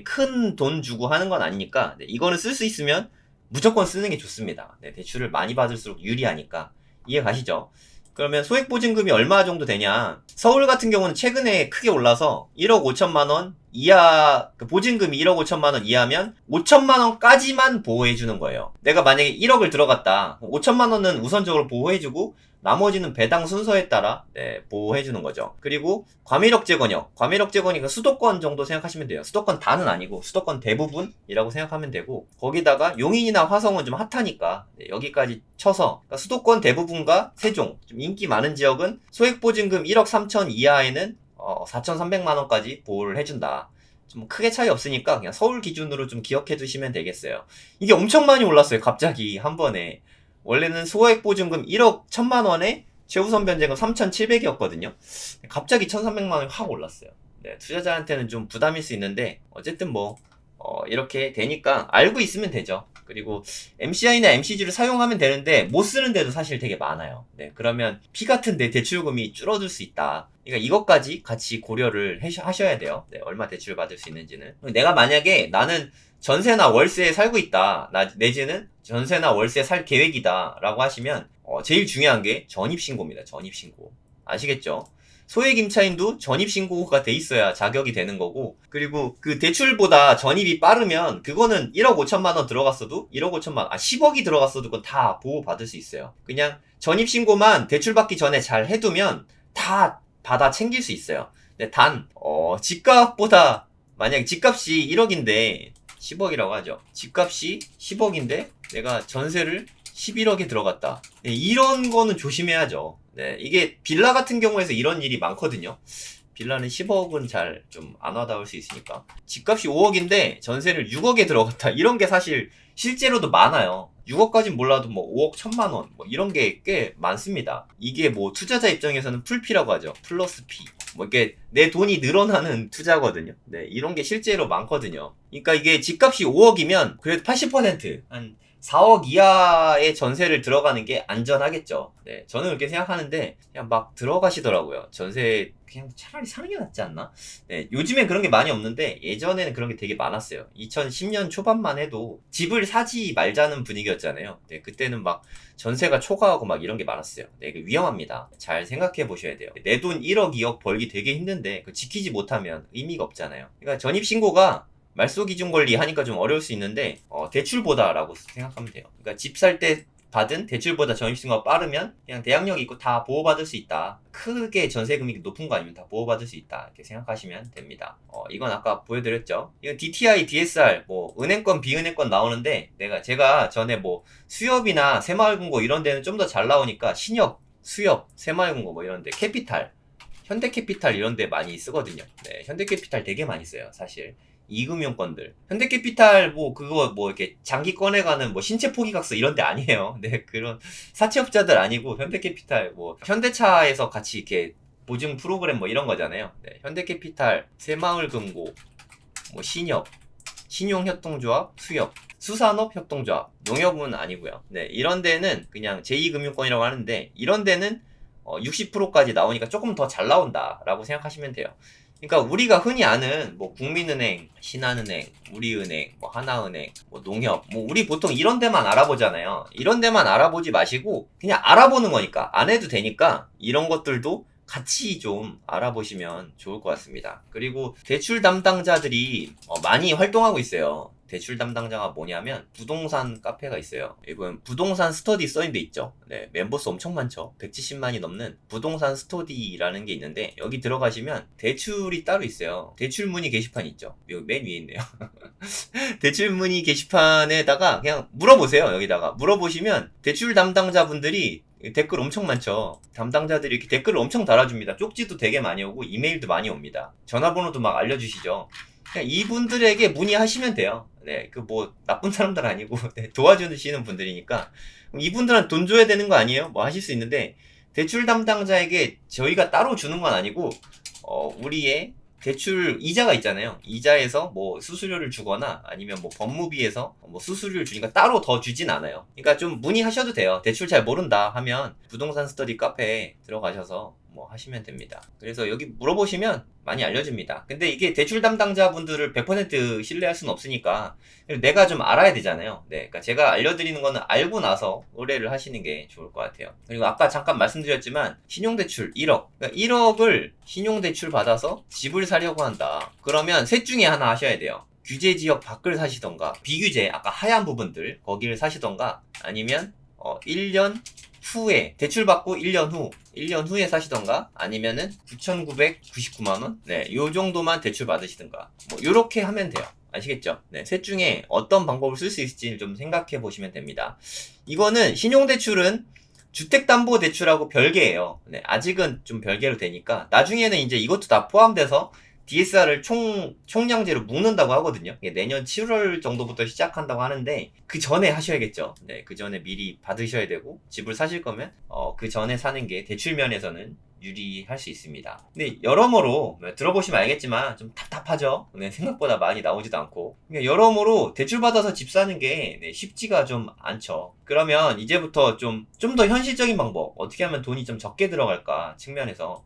큰 돈 주고 하는 건 아니니까, 네, 이거는 쓸 수 있으면 무조건 쓰는 게 좋습니다. 네, 대출을 많이 받을수록 유리하니까. 이해 가시죠? 그러면 소액보증금이 얼마 정도 되냐? 서울 같은 경우는 최근에 크게 올라서 1억 5천만 원, 이하, 그 보증금이 1억 5천만 원 이하면 5천만 원까지만 보호해주는 거예요. 내가 만약에 1억을 들어갔다. 5천만 원은 우선적으로 보호해주고 나머지는 배당 순서에 따라 보호해주는 거죠. 그리고 과밀억 재건역. 과밀억 재건이 수도권 정도 생각하시면 돼요. 수도권 다는 아니고 수도권 대부분이라고 생각하면 되고 거기다가 용인이나 화성은 좀 핫하니까 여기까지 쳐서 그러니까 수도권 대부분과 세종 좀 인기 많은 지역은 소액보증금 1억 3천 이하에는 4,300만 원까지 보호를 해준다. 좀 크게 차이 없으니까 그냥 서울 기준으로 좀 기억해 두시면 되겠어요. 이게 엄청 많이 올랐어요. 갑자기 한 번에. 원래는 소액보증금 1억 1천만 원에 최우선 변제금 3,700이었거든요. 갑자기 1,300만 원이 확 올랐어요. 네, 투자자한테는 좀 부담일 수 있는데 어쨌든 이렇게 되니까 알고 있으면 되죠. 그리고 MCI나 MCG를 사용하면 되는데 못 쓰는 데도 사실 되게 많아요. 네, 그러면 피 같은 내 대출금이 줄어들 수 있다. 그러니까 이것까지 같이 고려를 하셔야 돼요. 네, 얼마 대출 받을 수 있는지는. 내가 만약에 나는 전세나 월세에 살고 있다. 내지는 전세나 월세 살 계획이다. 라고 하시면 제일 중요한 게 전입신고입니다. 전입신고. 아시겠죠? 소액 임차인도 전입신고가 돼 있어야 자격이 되는 거고 그리고 그 대출보다 전입이 빠르면 그거는 1억 5천만 원 들어갔어도 1억 5천만 원, 10억이 들어갔어도 그건 다 보호받을 수 있어요. 그냥 전입신고만 대출 받기 전에 잘 해두면 다 받아 챙길 수 있어요. 근데 집값보다 만약에 집값이 1억인데 10억이라고 하죠. 집값이 10억인데 내가 전세를 11억에 들어갔다. 네, 이런 거는 조심해야죠. 네, 이게 빌라 같은 경우에서 이런 일이 많거든요. 빌라는 10억은 잘 좀 안 와닿을 수 있으니까. 집값이 5억인데 전세를 6억에 들어갔다. 이런 게 사실 실제로도 많아요. 6억까진 몰라도 5억 1천만 원 이런 게 꽤 많습니다. 이게 투자자 입장에서는 풀피라고 하죠. 플러스 피. 이게 내 돈이 늘어나는 투자거든요. 네, 이런 게 실제로 많거든요. 그러니까 이게 집값이 5억이면 그래도 80%, 한 4억 이하의 전세를 들어가는 게 안전하겠죠. 네, 저는 그렇게 생각하는데 그냥 막 들어가시더라고요. 전세 그냥 차라리 사는 게 낫지 않나? 네, 요즘엔 그런 게 많이 없는데 예전에는 그런 게 되게 많았어요. 2010년 초반만 해도 집을 사지 말자는 분위기였잖아요. 네, 그때는 막 전세가 초과하고 막 이런 게 많았어요. 네, 이게 위험합니다. 잘 생각해 보셔야 돼요. 내 돈 1억, 2억 벌기 되게 힘든데 지키지 못하면 의미가 없잖아요. 그러니까 전입신고가 말소 기준 권리 하니까 좀 어려울 수 있는데 대출보다라고 생각하면 돼요. 그러니까 집 살 때 받은 대출보다 전입신고가 빠르면 그냥 대항력이 있고 다 보호받을 수 있다. 크게 전세금이 높은 거 아니면 다 보호받을 수 있다. 이렇게 생각하시면 됩니다. 이건 아까 보여드렸죠. 이건 DTI, DSR, 은행권, 비은행권 나오는데 제가 전에 수협이나 새마을금고 이런 데는 좀 더 잘 나오니까 신협, 수협, 새마을금고 이런 데 캐피탈, 현대캐피탈 이런 데 많이 쓰거든요. 네, 현대캐피탈 되게 많이 써요, 사실. 이금융권들. 현대캐피탈 그거 이렇게 장기 꺼내가는 신체 포기각서 이런 데 아니에요. 네, 그런 사채업자들 아니고 현대캐피탈 현대차에서 같이 이렇게 보증 프로그램 이런 거잖아요. 네, 현대캐피탈, 새마을금고, 신협, 신용협동조합, 수협, 수산업협동조합, 농협은 아니고요. 네, 이런 데는 그냥 제2금융권이라고 하는데 이런 데는 60%까지 나오니까 조금 더 잘 나온다라고 생각하시면 돼요. 그러니까 우리가 흔히 아는 국민은행, 신한은행, 우리은행, 하나은행, 농협, 우리 보통 이런 데만 알아보잖아요. 이런 데만 알아보지 마시고 그냥 알아보는 거니까 안 해도 되니까 이런 것들도 같이 좀 알아보시면 좋을 것 같습니다. 그리고 대출 담당자들이 많이 활동하고 있어요. 대출 담당자가 뭐냐면 부동산 카페가 있어요. 이건 부동산 스터디 써있는 데 있죠. 네, 멤버수 엄청 많죠. 170만이 넘는 부동산 스터디라는 게 있는데 여기 들어가시면 대출이 따로 있어요. 대출 문의 게시판 있죠. 여기 맨 위에 있네요. 대출 문의 게시판에다가 그냥 물어보세요. 여기다가 물어보시면 대출 담당자분들이 댓글 엄청 많죠. 담당자들이 이렇게 댓글을 엄청 달아줍니다. 쪽지도 되게 많이 오고 이메일도 많이 옵니다. 전화번호도 막 알려주시죠. 그냥 이분들에게 문의하시면 돼요. 네, 나쁜 사람들 아니고 네, 도와주시는 분들이니까 이분들은 돈 줘야 되는 거 아니에요? 하실 수 있는데 대출 담당자에게 저희가 따로 주는 건 아니고 우리의 대출 이자가 있잖아요. 이자에서 수수료를 주거나 아니면 법무비에서 수수료를 주니까 따로 더 주진 않아요. 그러니까 좀 문의하셔도 돼요. 대출 잘 모른다 하면 부동산 스터디 카페에 들어가셔서 뭐 하시면 됩니다. 그래서 여기 물어보시면 많이 알려줍니다. 근데 이게 대출 담당자분들을 100% 신뢰할 수는 없으니까 내가 좀 알아야 되잖아요. 네, 그러니까 제가 알려드리는 거는 알고 나서 의뢰를 하시는 게 좋을 것 같아요. 그리고 아까 잠깐 말씀드렸지만 신용대출 1억, 그러니까 1억을 신용대출 받아서 집을 사려고 한다. 그러면 셋 중에 하나 하셔야 돼요. 규제지역 밖을 사시던가, 비규제 아까 하얀 부분들 거기를 사시던가, 아니면 1년 후에 대출 받고 1년 후에 사시던가, 아니면은 9,999만원? 네, 요 정도만 대출 받으시던가, 뭐 요렇게 하면 돼요. 아시겠죠? 네, 셋 중에 어떤 방법을 쓸 수 있을지 좀 생각해 보시면 됩니다. 이거는 신용대출은 주택담보대출하고 별개예요. 네, 아직은 좀 별개로 되니까 나중에는 이제 이것도 다 포함돼서 DSR을 총량제로 묶는다고 하거든요. 내년 7월 정도부터 시작한다고 하는데 그 전에 하셔야겠죠. 네, 그 전에 미리 받으셔야 되고, 집을 사실 거면 그 전에 사는 게 대출 면에서는 유리할 수 있습니다. 근데 여러모로 들어보시면 알겠지만 좀 답답하죠. 네, 생각보다 많이 나오지도 않고. 그러니까 여러모로 대출 받아서 집 사는 게 쉽지가 좀 않죠. 그러면 이제부터 좀 더 현실적인 방법, 어떻게 하면 돈이 좀 적게 들어갈까 측면에서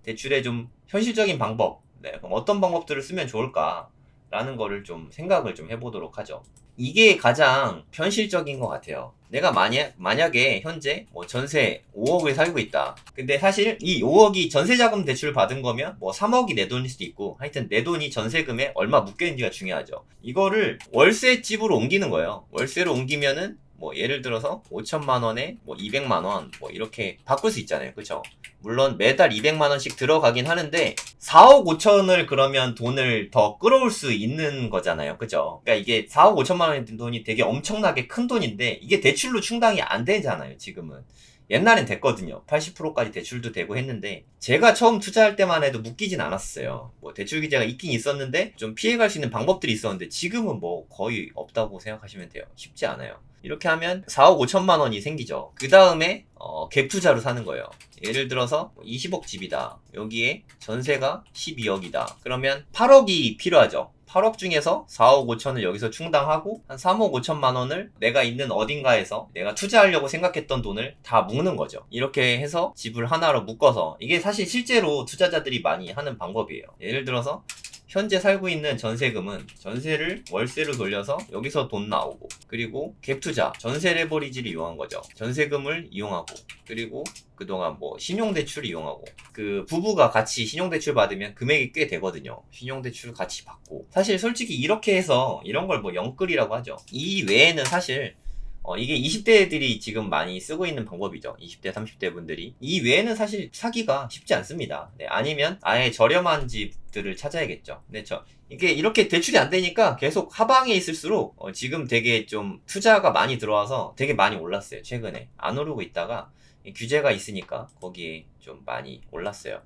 대출의 좀 현실적인 방법, 네, 그럼 어떤 방법들을 쓰면 좋을까라는 거를 좀 생각을 좀 해보도록 하죠. 이게 가장 현실적인 것 같아요. 내가 만약에 현재 뭐 전세 5억을 살고 있다. 근데 사실 이 5억이 전세자금 대출 받은 거면 뭐 3억이 내 돈일 수도 있고, 하여튼 내 돈이 전세금에 얼마 묶여있는지가 중요하죠. 이거를 월세집으로 옮기는 거예요. 월세로 옮기면은 뭐 예를 들어서 5천만 원에 뭐 200만 원 뭐 이렇게 바꿀 수 있잖아요. 그쵸? 물론 매달 200만 원씩 들어가긴 하는데 4억 5천을 그러면 돈을 더 끌어올 수 있는 거잖아요. 그죠? 그러니까 이게 4억 5천만 원의 돈이 되게 엄청나게 큰 돈인데 이게 대출로 충당이 안 되잖아요. 지금은. 옛날엔 됐거든요. 80%까지 대출도 되고 했는데 제가 처음 투자할 때만 해도 묶이진 않았어요. 뭐 대출 규제가 있긴 있었는데 좀 피해갈 수 있는 방법들이 있었는데 지금은 뭐 거의 없다고 생각하시면 돼요. 쉽지 않아요. 이렇게 하면 4억 5천만 원이 생기죠. 그 다음에 갭 투자로 사는 거예요. 예를 들어서 20억 집이다. 여기에 전세가 12억이다. 그러면 8억이 필요하죠. 8억 중에서 4억 5천을 여기서 충당하고 한 3억 5천만 원을 내가 있는 어딘가에서 내가 투자하려고 생각했던 돈을 다 묶는 거죠. 이렇게 해서 집을 하나로 묶어서, 이게 사실 실제로 투자자들이 많이 하는 방법이에요. 예를 들어서 현재 살고 있는 전세금은 전세를 월세로 돌려서 여기서 돈 나오고, 그리고 갭투자, 전세 레버리지를 이용한 거죠. 전세금을 이용하고, 그리고 그동안 뭐 신용대출을 이용하고, 그 부부가 같이 신용대출 받으면 금액이 꽤 되거든요. 신용대출 같이 받고, 사실 솔직히 이렇게 해서 이런 걸 뭐 영끌이라고 하죠. 이 외에는 사실 이게 20대들이 지금 많이 쓰고 있는 방법이죠. 20대, 30대 분들이. 이 외에는 사실 사기가 쉽지 않습니다. 네, 아니면 아예 저렴한 집들을 찾아야겠죠. 네, 이게 이렇게 대출이 안 되니까 계속 하방에 있을수록 지금 되게 좀 투자가 많이 들어와서 되게 많이 올랐어요. 최근에. 안 오르고 있다가 규제가 있으니까 거기에 좀 많이 올랐어요.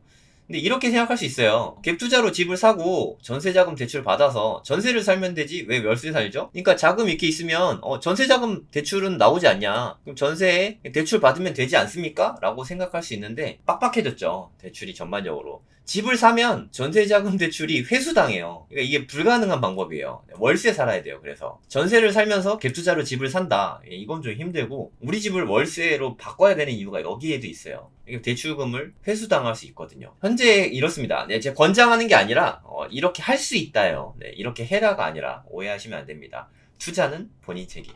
근데 이렇게 생각할 수 있어요. 갭 투자로 집을 사고 전세자금 대출 받아서 전세를 살면 되지 왜 월세 살죠? 그러니까 자금 이렇게 있으면 전세자금 대출은 나오지 않냐? 그럼 전세에 대출 받으면 되지 않습니까? 라고 생각할 수 있는데 빡빡해졌죠. 대출이 전반적으로. 집을 사면 전세자금 대출이 회수당해요. 그러니까 이게 불가능한 방법이에요. 월세 살아야 돼요. 그래서 전세를 살면서 갭투자로 집을 산다. 이건 좀 힘들고, 우리 집을 월세로 바꿔야 되는 이유가 여기에도 있어요. 대출금을 회수당할 수 있거든요. 현재 이렇습니다. 네, 제가 권장하는 게 아니라 이렇게 할 수 있다요. 네, 이렇게 해라가 아니라 오해하시면 안 됩니다. 투자는 본인 책임.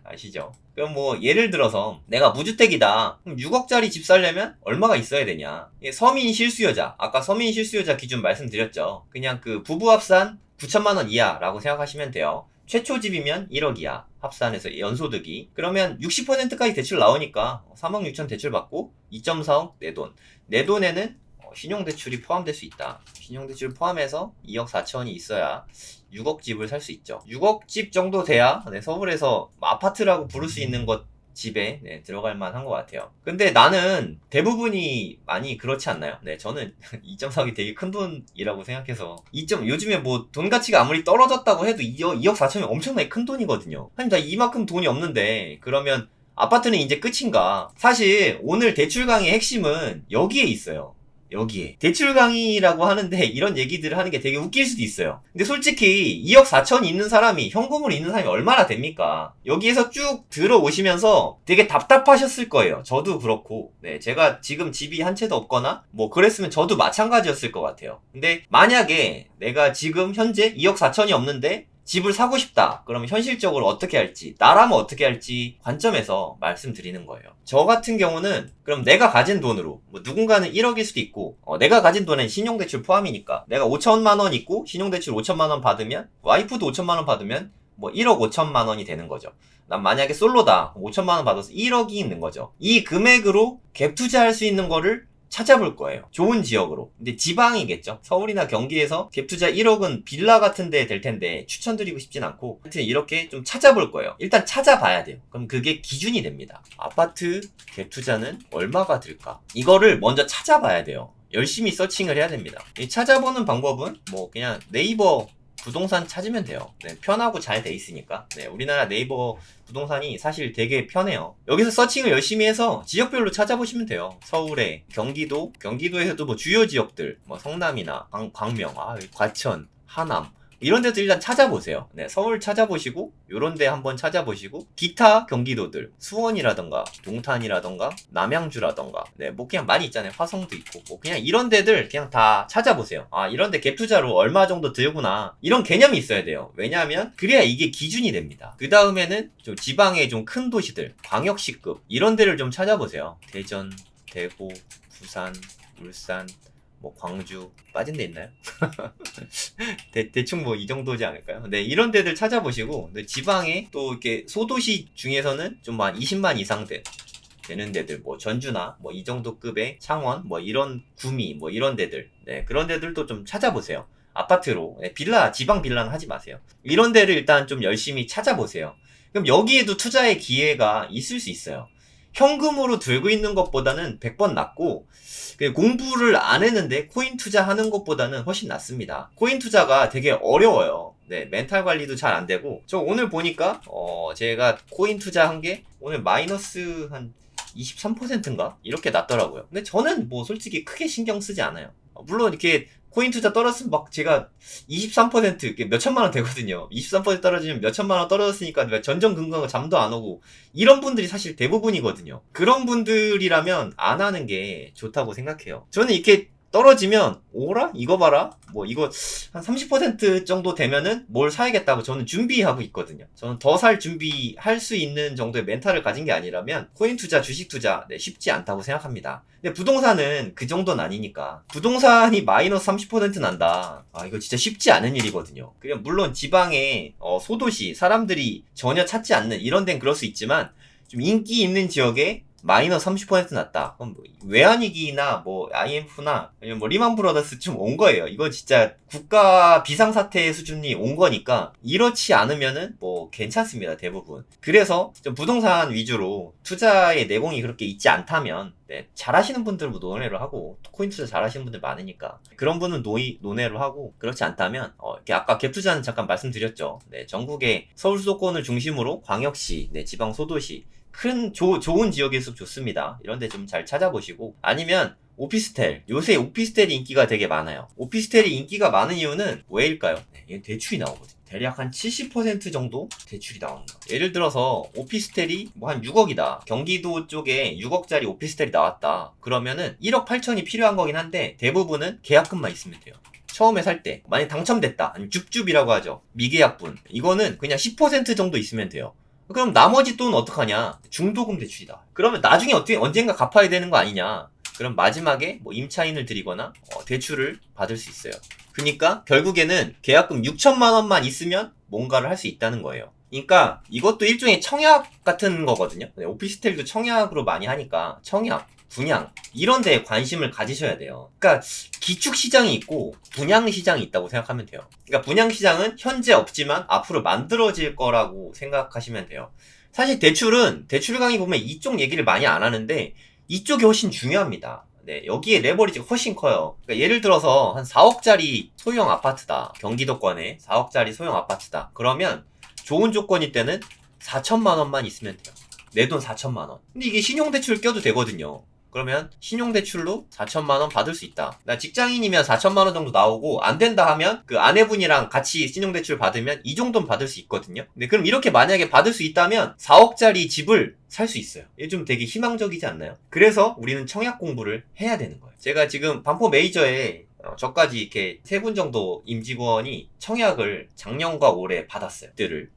아시죠? 그럼 뭐 예를 들어서 내가 무주택이다. 그럼 6억짜리 집 살려면 얼마가 있어야 되냐? 서민 실수요자, 아까 서민 실수요자 기준 말씀드렸죠. 그냥 그 부부 합산 9천만 원 이하라고 생각하시면 돼요. 최초 집이면 1억 이하, 합산해서 연소득이. 그러면 60%까지 대출 나오니까 3억 6천 대출 받고 2.4억 내 돈. 내 돈에는 신용대출이 포함될 수 있다. 신용대출 포함해서 2억 4천이 있어야 6억 집을 살 수 있죠. 6억 집 정도 돼야 서울에서 아파트라고 부를 수 있는 것 집에 들어갈 만한 것 같아요. 근데 나는 대부분이 많이 그렇지 않나요? 네, 저는 2.4억이 되게 큰 돈이라고 생각해서 요즘에 뭐 돈 가치가 아무리 떨어졌다고 해도 2억 4천이 엄청나게 큰 돈이거든요. 아니 나 이만큼 돈이 없는데 그러면 아파트는 이제 끝인가? 사실 오늘 대출 강의 핵심은 여기에 있어요. 여기에 대출 강의라고 하는데 이런 얘기들을 하는 게 되게 웃길 수도 있어요. 근데 솔직히 2억 4천이 있는 사람이 현금으로 있는 사람이 얼마나 됩니까? 여기에서 쭉 들어오시면서 되게 답답하셨을 거예요. 저도 그렇고. 네, 제가 지금 집이 한 채도 없거나 뭐 그랬으면 저도 마찬가지였을 것 같아요. 근데 만약에 내가 지금 현재 2억 4천이 없는데 집을 사고 싶다. 그러면 현실적으로 어떻게 할지, 나라면 어떻게 할지 관점에서 말씀드리는 거예요. 저 같은 경우는 그럼 내가 가진 돈으로, 뭐 누군가는 1억일 수도 있고, 내가 가진 돈은 신용대출 포함이니까 내가 5천만 원 있고 신용대출 5천만 원 받으면, 와이프도 5천만 원 받으면 뭐 1억 5천만 원이 되는 거죠. 난 만약에 솔로다. 5천만 원 받아서 1억이 있는 거죠. 이 금액으로 갭 투자할 수 있는 거를 찾아볼 거예요. 좋은 지역으로. 근데 지방이겠죠. 서울이나 경기에서 갭투자 1억은 빌라 같은 데 될 텐데 추천드리고 싶진 않고, 하여튼 이렇게 좀 찾아볼 거예요. 일단 찾아봐야 돼요. 그럼 그게 기준이 됩니다. 아파트 갭투자는 얼마가 들까? 이거를 먼저 찾아봐야 돼요. 열심히 서칭을 해야 됩니다. 이 찾아보는 방법은 뭐 그냥 네이버 부동산 찾으면 돼요. 네, 편하고 잘 돼 있으니까. 네, 우리나라 네이버 부동산이 사실 되게 편해요. 여기서 서칭을 열심히 해서 지역별로 찾아보시면 돼요. 서울에, 경기도에서도 뭐 주요 지역들, 뭐 성남이나 광명, 과천, 하남, 이런 데도 일단 찾아보세요. 네, 서울 찾아보시고 요런 데 한번 찾아보시고, 기타 경기도들, 수원이라던가 동탄이라던가 남양주라던가, 네, 뭐 그냥 많이 있잖아요. 화성도 있고, 뭐 그냥 이런 데들 그냥 다 찾아보세요. 이런 데 갭 투자로 얼마 정도 들구나, 이런 개념이 있어야 돼요. 왜냐하면 그래야 이게 기준이 됩니다. 그 다음에는 좀 지방의 좀 큰 도시들, 광역시급 이런 데를 좀 찾아보세요. 대전, 대구, 부산, 울산, 뭐 광주 빠진 데 있나요? 대충 뭐 이 정도지 않을까요? 네, 이런 데들 찾아보시고, 네, 지방에 또 이렇게 소도시 중에서는 좀 한 20만 이상 되는 데들, 뭐 전주나 뭐 이 정도 급의 창원, 뭐 이런 구미, 뭐 이런 데들, 네, 그런 데들도 좀 찾아보세요. 아파트로, 네, 지방 빌라는 하지 마세요. 이런 데를 일단 좀 열심히 찾아보세요. 그럼 여기에도 투자의 기회가 있을 수 있어요. 현금으로 들고 있는 것보다는 100번 낫고, 공부를 안 했는데 코인 투자하는 것보다는 훨씬 낫습니다. 코인 투자가 되게 어려워요. 네, 멘탈 관리도 잘 안 되고, 저 오늘 보니까 제가 코인 투자한 게 오늘 마이너스 한 23%인가? 이렇게 났더라고요. 근데 저는 뭐 솔직히 크게 신경 쓰지 않아요. 물론 이렇게 코인 투자 떨어졌으면 막 제가 23% 이렇게 몇천만 원 되거든요. 23% 떨어지면 몇천만 원 떨어졌으니까 전전긍긍하고 잠도 안 오고, 이런 분들이 사실 대부분이거든요. 그런 분들이라면 안 하는 게 좋다고 생각해요. 저는 이렇게 떨어지면 오라? 이거 봐라? 뭐 이거 한 30% 정도 되면은 뭘 사야겠다고 저는 준비하고 있거든요. 저는 더 살 준비할 수 있는 정도의 멘탈을 가진 게 아니라면 코인 투자, 주식 투자, 네, 쉽지 않다고 생각합니다. 근데 부동산은 그 정도는 아니니까. 부동산이 마이너스 30% 난다. 이거 진짜 쉽지 않은 일이거든요. 그냥 물론 지방의 소도시, 사람들이 전혀 찾지 않는 이런 데는 그럴 수 있지만, 좀 인기 있는 지역에 마이너스 30% 났다. 그럼 뭐 외환위기나 뭐 IMF나 아니면 뭐 리만 브라더스 좀 온 거예요. 이거 진짜 국가 비상사태 수준이 온 거니까, 이렇지 않으면은 뭐 괜찮습니다. 대부분. 그래서 좀 부동산 위주로 투자의 내공이 그렇게 있지 않다면, 네, 잘하시는 분들은 뭐 논외로 하고, 코인 투자 잘하시는 분들 많으니까 그런 분은 논외로 하고, 그렇지 않다면 이렇게 아까 갭 투자는 잠깐 말씀드렸죠. 네, 전국의 서울 수도권을 중심으로 광역시, 네, 지방 소도시 좋은 지역일수록 좋습니다. 이런 데 좀 잘 찾아보시고, 아니면 오피스텔. 요새 오피스텔이 인기가 되게 많아요. 오피스텔이 인기가 많은 이유는 왜일까요? 네, 얘는 대출이 나오거든요. 대략 한 70% 정도 대출이 나옵니다. 예를 들어서 오피스텔이 뭐 한 6억이다. 경기도 쪽에 6억짜리 오피스텔이 나왔다. 그러면은 1억 8천이 필요한 거긴 한데, 대부분은 계약금만 있으면 돼요. 처음에 살 때 만약 당첨됐다, 아니면 줍줍이라고 하죠. 미계약분. 이거는 그냥 10% 정도 있으면 돼요. 그럼 나머지 돈은 어떡하냐? 중도금 대출이다. 그러면 나중에 언젠가 갚아야 되는 거 아니냐? 그럼 마지막에 뭐 임차인을 드리거나 대출을 받을 수 있어요. 그러니까 결국에는 계약금 6천만 원만 있으면 뭔가를 할 수 있다는 거예요. 그러니까 이것도 일종의 청약 같은 거거든요. 오피스텔도 청약으로 많이 하니까 청약, 분양, 이런 데에 관심을 가지셔야 돼요. 그러니까 기축 시장이 있고 분양 시장이 있다고 생각하면 돼요. 그러니까 분양 시장은 현재 없지만 앞으로 만들어질 거라고 생각하시면 돼요. 사실 대출 강의 보면 이쪽 얘기를 많이 안 하는데, 이쪽이 훨씬 중요합니다. 네, 여기에 레버리지가 훨씬 커요. 그러니까 예를 들어서 한 4억짜리 소형 아파트다. 경기도권에 4억짜리 소형 아파트다. 그러면 좋은 조건일 때는 4천만 원만 있으면 돼요. 내 돈 4천만 원. 근데 이게 신용대출 껴도 되거든요. 그러면 신용대출로 4천만 원 받을 수 있다. 나 직장인이면 4천만 원 정도 나오고 안 된다 하면 그 아내분이랑 같이 신용대출 받으면 이 정도는 받을 수 있거든요. 근데 그럼 이렇게 만약에 받을 수 있다면 4억짜리 집을 살 수 있어요. 이게 좀 되게 희망적이지 않나요? 그래서 우리는 청약 공부를 해야 되는 거예요. 제가 지금 반포 메이저에 저까지 이렇게 3분 정도 임직원이 청약을 작년과 올해 받았어요.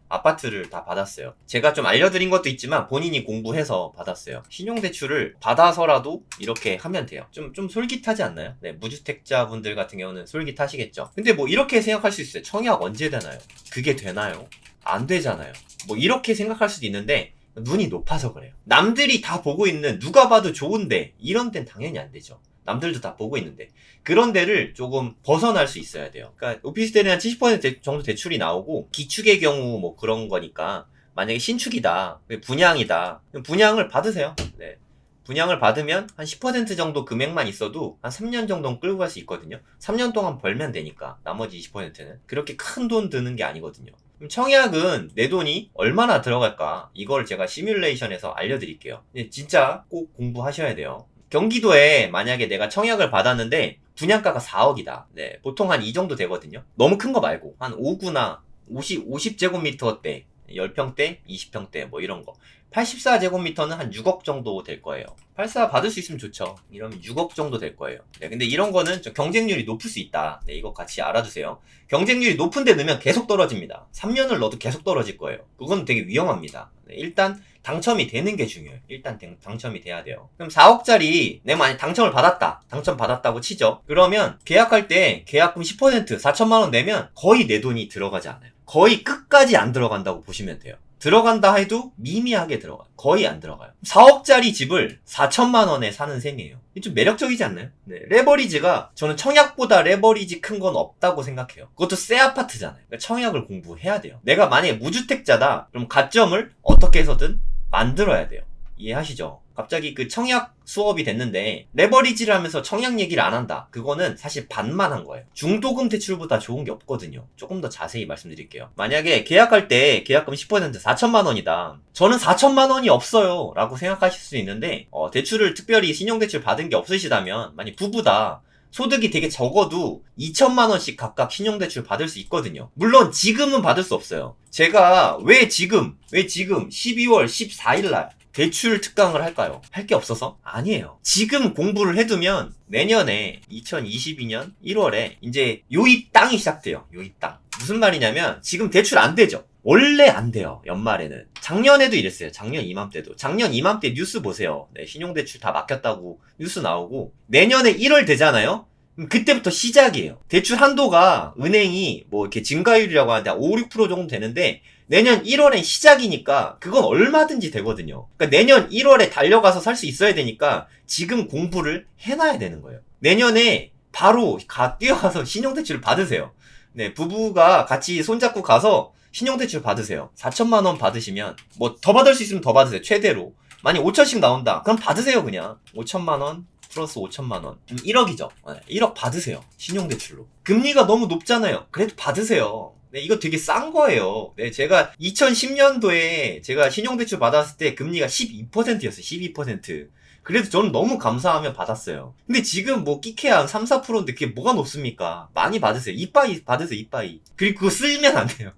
아파트를 다 받았어요. 제가 좀 알려드린 것도 있지만 본인이 공부해서 받았어요. 신용대출을 받아서라도 이렇게 하면 돼요. 좀 솔깃하지 않나요? 네, 무주택자분들 같은 경우는 솔깃하시겠죠. 근데 뭐 이렇게 생각할 수 있어요. 청약 언제 되나요? 그게 되나요? 안 되잖아요. 뭐 이렇게 생각할 수도 있는데 눈이 높아서 그래요. 남들이 다 보고 있는 누가 봐도 좋은데 이런 데는 당연히 안 되죠. 남들도 다 보고 있는데 그런 데를 조금 벗어날 수 있어야 돼요. 그러니까 오피스텔은 한 70% 정도 대출이 나오고 기축의 경우 뭐 그런 거니까 만약에 신축이다, 분양이다, 분양을 받으세요. 네. 분양을 받으면 한 10% 정도 금액만 있어도 한 3년 정도는 끌고 갈 수 있거든요. 3년 동안 벌면 되니까 나머지 20%는 그렇게 큰 돈 드는 게 아니거든요. 그럼 청약은 내 돈이 얼마나 들어갈까? 이걸 제가 시뮬레이션에서 알려드릴게요. 진짜 꼭 공부하셔야 돼요. 경기도에 만약에 내가 청약을 받았는데 분양가가 4억이다. 네, 보통 한 이 정도 되거든요. 너무 큰 거 말고 한 5구나 50제곱미터대 10평대, 20평대 뭐 이런 거. 84제곱미터는 한 6억 정도 될 거예요. 84 받을 수 있으면 좋죠. 이러면 6억 정도 될 거예요. 네, 근데 이런 거는 좀 경쟁률이 높을 수 있다. 네, 이거 같이 알아두세요. 경쟁률이 높은 데 넣으면 계속 떨어집니다. 3년을 넣어도 계속 떨어질 거예요. 그건 되게 위험합니다. 네, 일단 당첨이 되는 게 중요해요. 일단 당첨이 돼야 돼요. 그럼 4억짜리 내가 만약 당첨을 받았다. 당첨받았다고 치죠. 그러면 계약할 때 계약금 10% 4천만 원 내면 거의 내 돈이 들어가지 않아요. 거의 끝까지 안 들어간다고 보시면 돼요. 들어간다 해도 미미하게 들어가요. 거의 안 들어가요. 4억짜리 집을 4천만 원에 사는 셈이에요. 이게 좀 매력적이지 않나요? 네, 레버리지가 저는 청약보다 레버리지 큰 건 없다고 생각해요. 그것도 새 아파트잖아요. 그러니까 청약을 공부해야 돼요. 내가 만약에 무주택자다 그럼 가점을 어떻게 해서든 만들어야 돼요. 이해하시죠? 갑자기 그 청약 수업이 됐는데 레버리지를 하면서 청약 얘기를 안 한다. 그거는 사실 반만 한 거예요. 중도금 대출보다 좋은 게 없거든요. 조금 더 자세히 말씀드릴게요. 만약에 계약할 때 계약금 10% 4천만 원이다. 저는 4천만 원이 없어요 라고 생각하실 수 있는데 대출을 특별히 신용대출 받은 게 없으시다면 만약 부부다. 소득이 되게 적어도 2천만 원씩 각각 신용대출 받을 수 있거든요. 물론 지금은 받을 수 없어요. 제가 왜 지금 12월 14일 날 대출 특강을 할까요? 할 게 없어서? 아니에요. 지금 공부를 해두면 내년에 2022년 1월에 이제 요입 땅이 시작돼요. 요입 땅. 무슨 말이냐면 지금 대출 안 되죠. 원래 안 돼요. 연말에는. 작년에도 이랬어요. 작년 이맘때도. 작년 이맘때 뉴스 보세요. 네, 신용대출 다 막혔다고 뉴스 나오고 내년에 1월 되잖아요. 그때부터 시작이에요. 대출 한도가 은행이 뭐 이렇게 증가율이라고 하는데 5, 6% 정도 되는데 내년 1월엔 시작이니까 그건 얼마든지 되거든요. 그러니까 내년 1월에 달려가서 살 수 있어야 되니까 지금 공부를 해놔야 되는 거예요. 내년에 바로 뛰어가서 신용대출을 받으세요. 네, 부부가 같이 손잡고 가서 신용대출 받으세요. 4천만 원 받으시면 뭐 더 받을 수 있으면 더 받으세요. 최대로. 만약 5천씩 나온다. 그럼 받으세요 그냥. 5천만 원 플러스 5천만 원. 1억이죠. 1억 받으세요. 신용대출로. 금리가 너무 높잖아요. 그래도 받으세요. 네, 이거 되게 싼 거예요. 네, 제가 2010년도에 제가 신용대출 받았을 때 금리가 12%였어요. 12%. 그래도 저는 너무 감사하며 받았어요. 근데 지금 뭐 끼케야 한 3, 4%인데 그게 뭐가 높습니까? 많이 받으세요. 이빠이 받으세요. 이빠이. 그리고 그거 쓰면 안 돼요.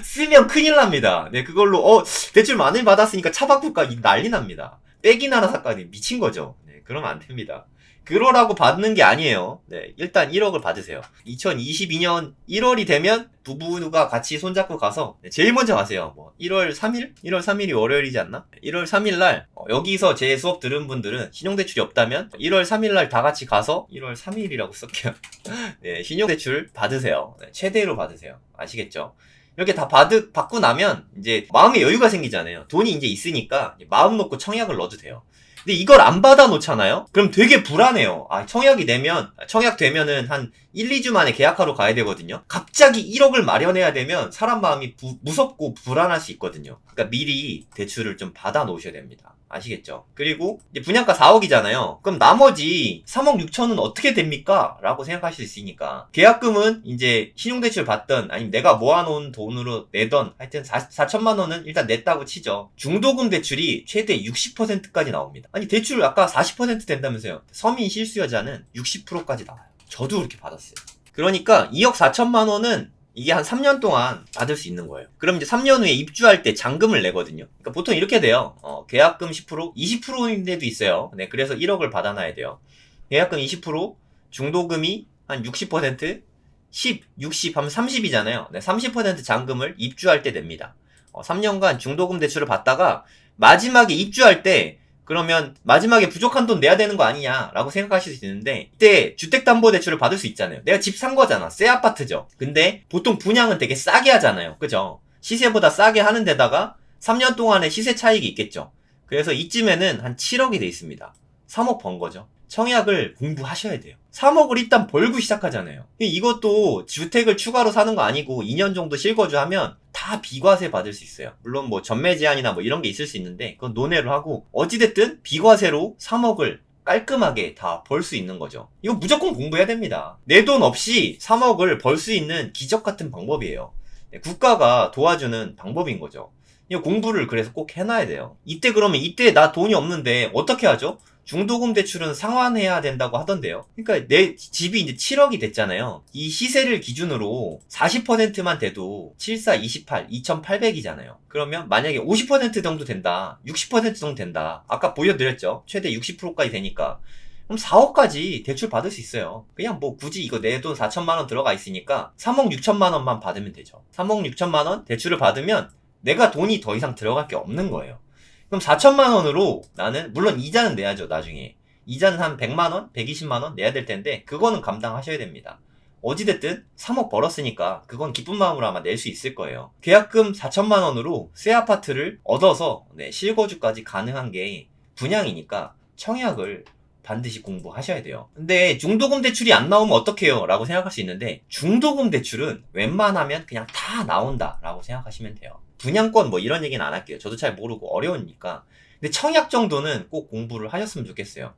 쓰면 큰일 납니다. 네, 그걸로 대출 많이 받았으니까 차 바꿀까 난리 납니다. 백인 하나 샀까지 미친 거죠. 네, 그러면 안 됩니다. 그러라고 받는 게 아니에요. 네, 일단 1억을 받으세요. 2022년 1월이 되면 부부가 같이 손잡고 가서 제일 먼저 가세요. 뭐 1월 3일? 1월 3일이 월요일이지 않나? 1월 3일 날 여기서 제 수업 들은 분들은 신용대출이 없다면 1월 3일 날 다 같이 가서 1월 3일이라고 쓸게요. 네, 신용대출 받으세요. 네, 최대로 받으세요. 아시겠죠? 이렇게 다 받고 나면 이제 마음의 여유가 생기잖아요. 돈이 이제 있으니까 마음 놓고 청약을 넣어도 돼요. 근데 이걸 안 받아 놓잖아요? 그럼 되게 불안해요. 청약 되면은 한 1, 2주 만에 계약하러 가야 되거든요? 갑자기 1억을 마련해야 되면 사람 마음이 무섭고 불안할 수 있거든요. 그러니까 미리 대출을 좀 받아 놓으셔야 됩니다. 아시겠죠? 그리고 이제 분양가 4억이잖아요. 그럼 나머지 3억 6천은 어떻게 됩니까? 라고 생각하실 수 있으니까 계약금은 이제 신용대출 받던 아니면 내가 모아놓은 돈으로 내던 하여튼 4천만 원은 일단 냈다고 치죠. 중도금 대출이 최대 60%까지 나옵니다. 아니 대출 아까 40% 된다면서요. 서민 실수요자는 60%까지 나와요. 저도 그렇게 받았어요. 그러니까 2억 4천만 원은 이게 한 3년 동안 받을 수 있는 거예요. 그럼 이제 3년 후에 입주할 때 잔금을 내거든요. 그러니까 보통 이렇게 돼요. 계약금 10%, 20%인 데도 있어요. 네, 그래서 1억을 받아놔야 돼요. 계약금 20%, 중도금이 한 60%, 10, 60 하면 30이잖아요. 네, 30% 잔금을 입주할 때 냅니다. 3년간 중도금 대출을 받다가 마지막에 입주할 때 그러면 마지막에 부족한 돈 내야 되는 거 아니냐라고 생각하실 수 있는데 이때 주택담보대출을 받을 수 있잖아요. 내가 집 산 거잖아. 새 아파트죠. 근데 보통 분양은 되게 싸게 하잖아요. 그죠? 시세보다 싸게 하는 데다가 3년 동안의 시세 차익이 있겠죠. 그래서 이쯤에는 한 7억이 돼 있습니다. 3억 번 거죠. 청약을 공부하셔야 돼요. 3억을 일단 벌고 시작하잖아요. 이것도 주택을 추가로 사는 거 아니고 2년 정도 실거주 하면 다 비과세 받을 수 있어요. 물론 뭐 전매 제한이나 뭐 이런 게 있을 수 있는데 그건 논외로 하고 어찌됐든 비과세로 3억을 깔끔하게 다 벌 수 있는 거죠. 이거 무조건 공부해야 됩니다. 내 돈 없이 3억을 벌 수 있는 기적 같은 방법이에요. 국가가 도와주는 방법인 거죠. 이거 공부를 그래서 꼭 해놔야 돼요. 이때 나 돈이 없는데 어떻게 하죠? 중도금 대출은 상환해야 된다고 하던데요. 그러니까 내 집이 이제 7억이 됐잖아요. 이 시세를 기준으로 40%만 돼도 74, 28, 2,800이잖아요. 그러면 만약에 50% 정도 된다, 60% 정도 된다. 아까 보여드렸죠? 최대 60%까지 되니까. 그럼 4억까지 대출 받을 수 있어요. 그냥 뭐 굳이 이거 내 돈 4천만 원 들어가 있으니까 3억 6천만 원만 받으면 되죠. 3억 6천만 원 대출을 받으면 내가 돈이 더 이상 들어갈 게 없는 거예요. 그럼 4천만 원으로 나는 물론 이자는 내야죠. 나중에 이자는 한 100만 원, 120만 원 내야 될 텐데 그거는 감당하셔야 됩니다. 어찌됐든 3억 벌었으니까 그건 기쁜 마음으로 아마 낼 수 있을 거예요. 계약금 4천만 원으로 새 아파트를 얻어서 실거주까지 가능한 게 분양이니까 청약을 반드시 공부하셔야 돼요. 근데 중도금 대출이 안 나오면 어떡해요? 라고 생각할 수 있는데 중도금 대출은 웬만하면 그냥 다 나온다 라고 생각하시면 돼요. 분양권 뭐 이런 얘기는 안 할게요. 저도 잘 모르고 어려우니까. 근데 청약 정도는 꼭 공부를 하셨으면 좋겠어요.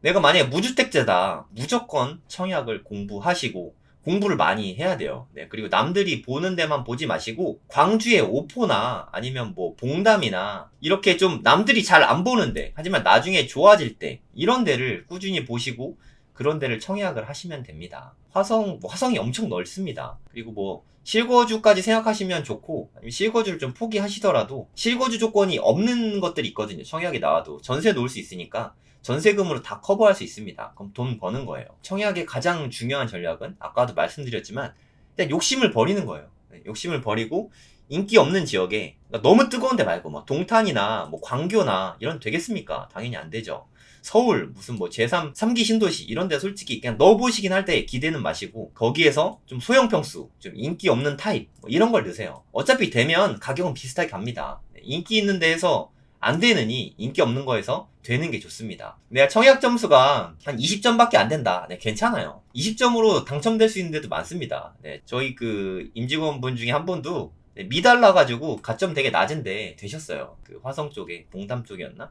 내가 만약에 무주택자다. 무조건 청약을 공부하시고 공부를 많이 해야 돼요. 네, 그리고 남들이 보는 데만 보지 마시고 광주의 오포나 아니면 뭐 봉담이나 이렇게 좀 남들이 잘 안 보는데 하지만 나중에 좋아질 때 이런 데를 꾸준히 보시고 그런 데를 청약을 하시면 됩니다. 화성이 엄청 넓습니다. 그리고 뭐 실거주까지 생각하시면 좋고 아니면 실거주를 좀 포기하시더라도 실거주 조건이 없는 것들이 있거든요. 청약이 나와도 전세 놓을 수 있으니까 전세금으로 다 커버할 수 있습니다. 그럼 돈 버는 거예요. 청약의 가장 중요한 전략은 아까도 말씀드렸지만 일단 욕심을 버리는 거예요. 욕심을 버리고 인기 없는 지역에 그러니까 너무 뜨거운 데 말고 막 동탄이나 뭐 광교나 이런 되겠습니까? 당연히 안 되죠. 서울 무슨 뭐 제3 3기 신도시 이런 데 솔직히 그냥 넣어보시긴 할 때 기대는 마시고 거기에서 좀 소형평수 좀 인기 없는 타입 뭐 이런 걸 넣으세요. 어차피 되면 가격은 비슷하게 갑니다. 인기 있는 데에서 안 되느니 인기 없는 거에서 되는 게 좋습니다. 내가 청약 점수가 한 20점밖에 안 된다. 네, 괜찮아요. 20점으로 당첨될 수 있는 데도 많습니다. 네, 저희 그 임직원분 중에 한 분도 미달라가지고 가점 되게 낮은데 되셨어요. 그 화성 쪽에 봉담 쪽이었나?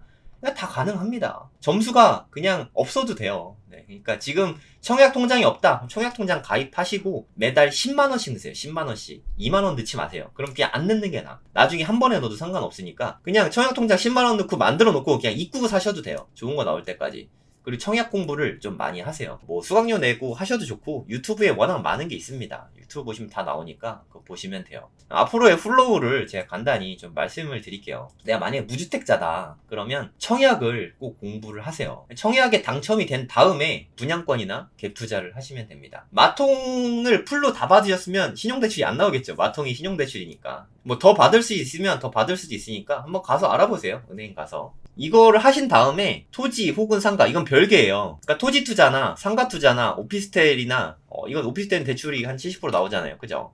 다 가능합니다. 점수가 그냥 없어도 돼요. 네, 그러니까 지금 청약통장이 없다. 청약통장 가입하시고 매달 10만원씩 넣으세요. 10만원씩. 2만원 넣지 마세요. 그럼 그냥 안 넣는 게 나아. 나중에 한 번에 넣어도 상관없으니까 그냥 청약통장 10만원 넣고 만들어 놓고 그냥 입고 사셔도 돼요. 좋은 거 나올 때까지. 그리고 청약 공부를 좀 많이 하세요. 뭐 수강료 내고 하셔도 좋고 유튜브에 워낙 많은 게 있습니다. 유튜브 보시면 다 나오니까 그거 보시면 돼요. 앞으로의 플로우를 제가 간단히 좀 말씀을 드릴게요. 내가 만약에 무주택자다 그러면 청약을 꼭 공부를 하세요. 청약에 당첨이 된 다음에 분양권이나 갭 투자를 하시면 됩니다. 마통을 풀로 다 받으셨으면 신용대출이 안 나오겠죠. 마통이 신용대출이니까. 뭐 더 받을 수 있으면 더 받을 수도 있으니까 한번 가서 알아보세요. 은행 가서. 이거를 하신 다음에 토지 혹은 상가 이건 별개예요. 그러니까 토지 투자나 상가 투자나 오피스텔이나 이건 오피스텔은 대출이 한 70% 나오잖아요. 그죠?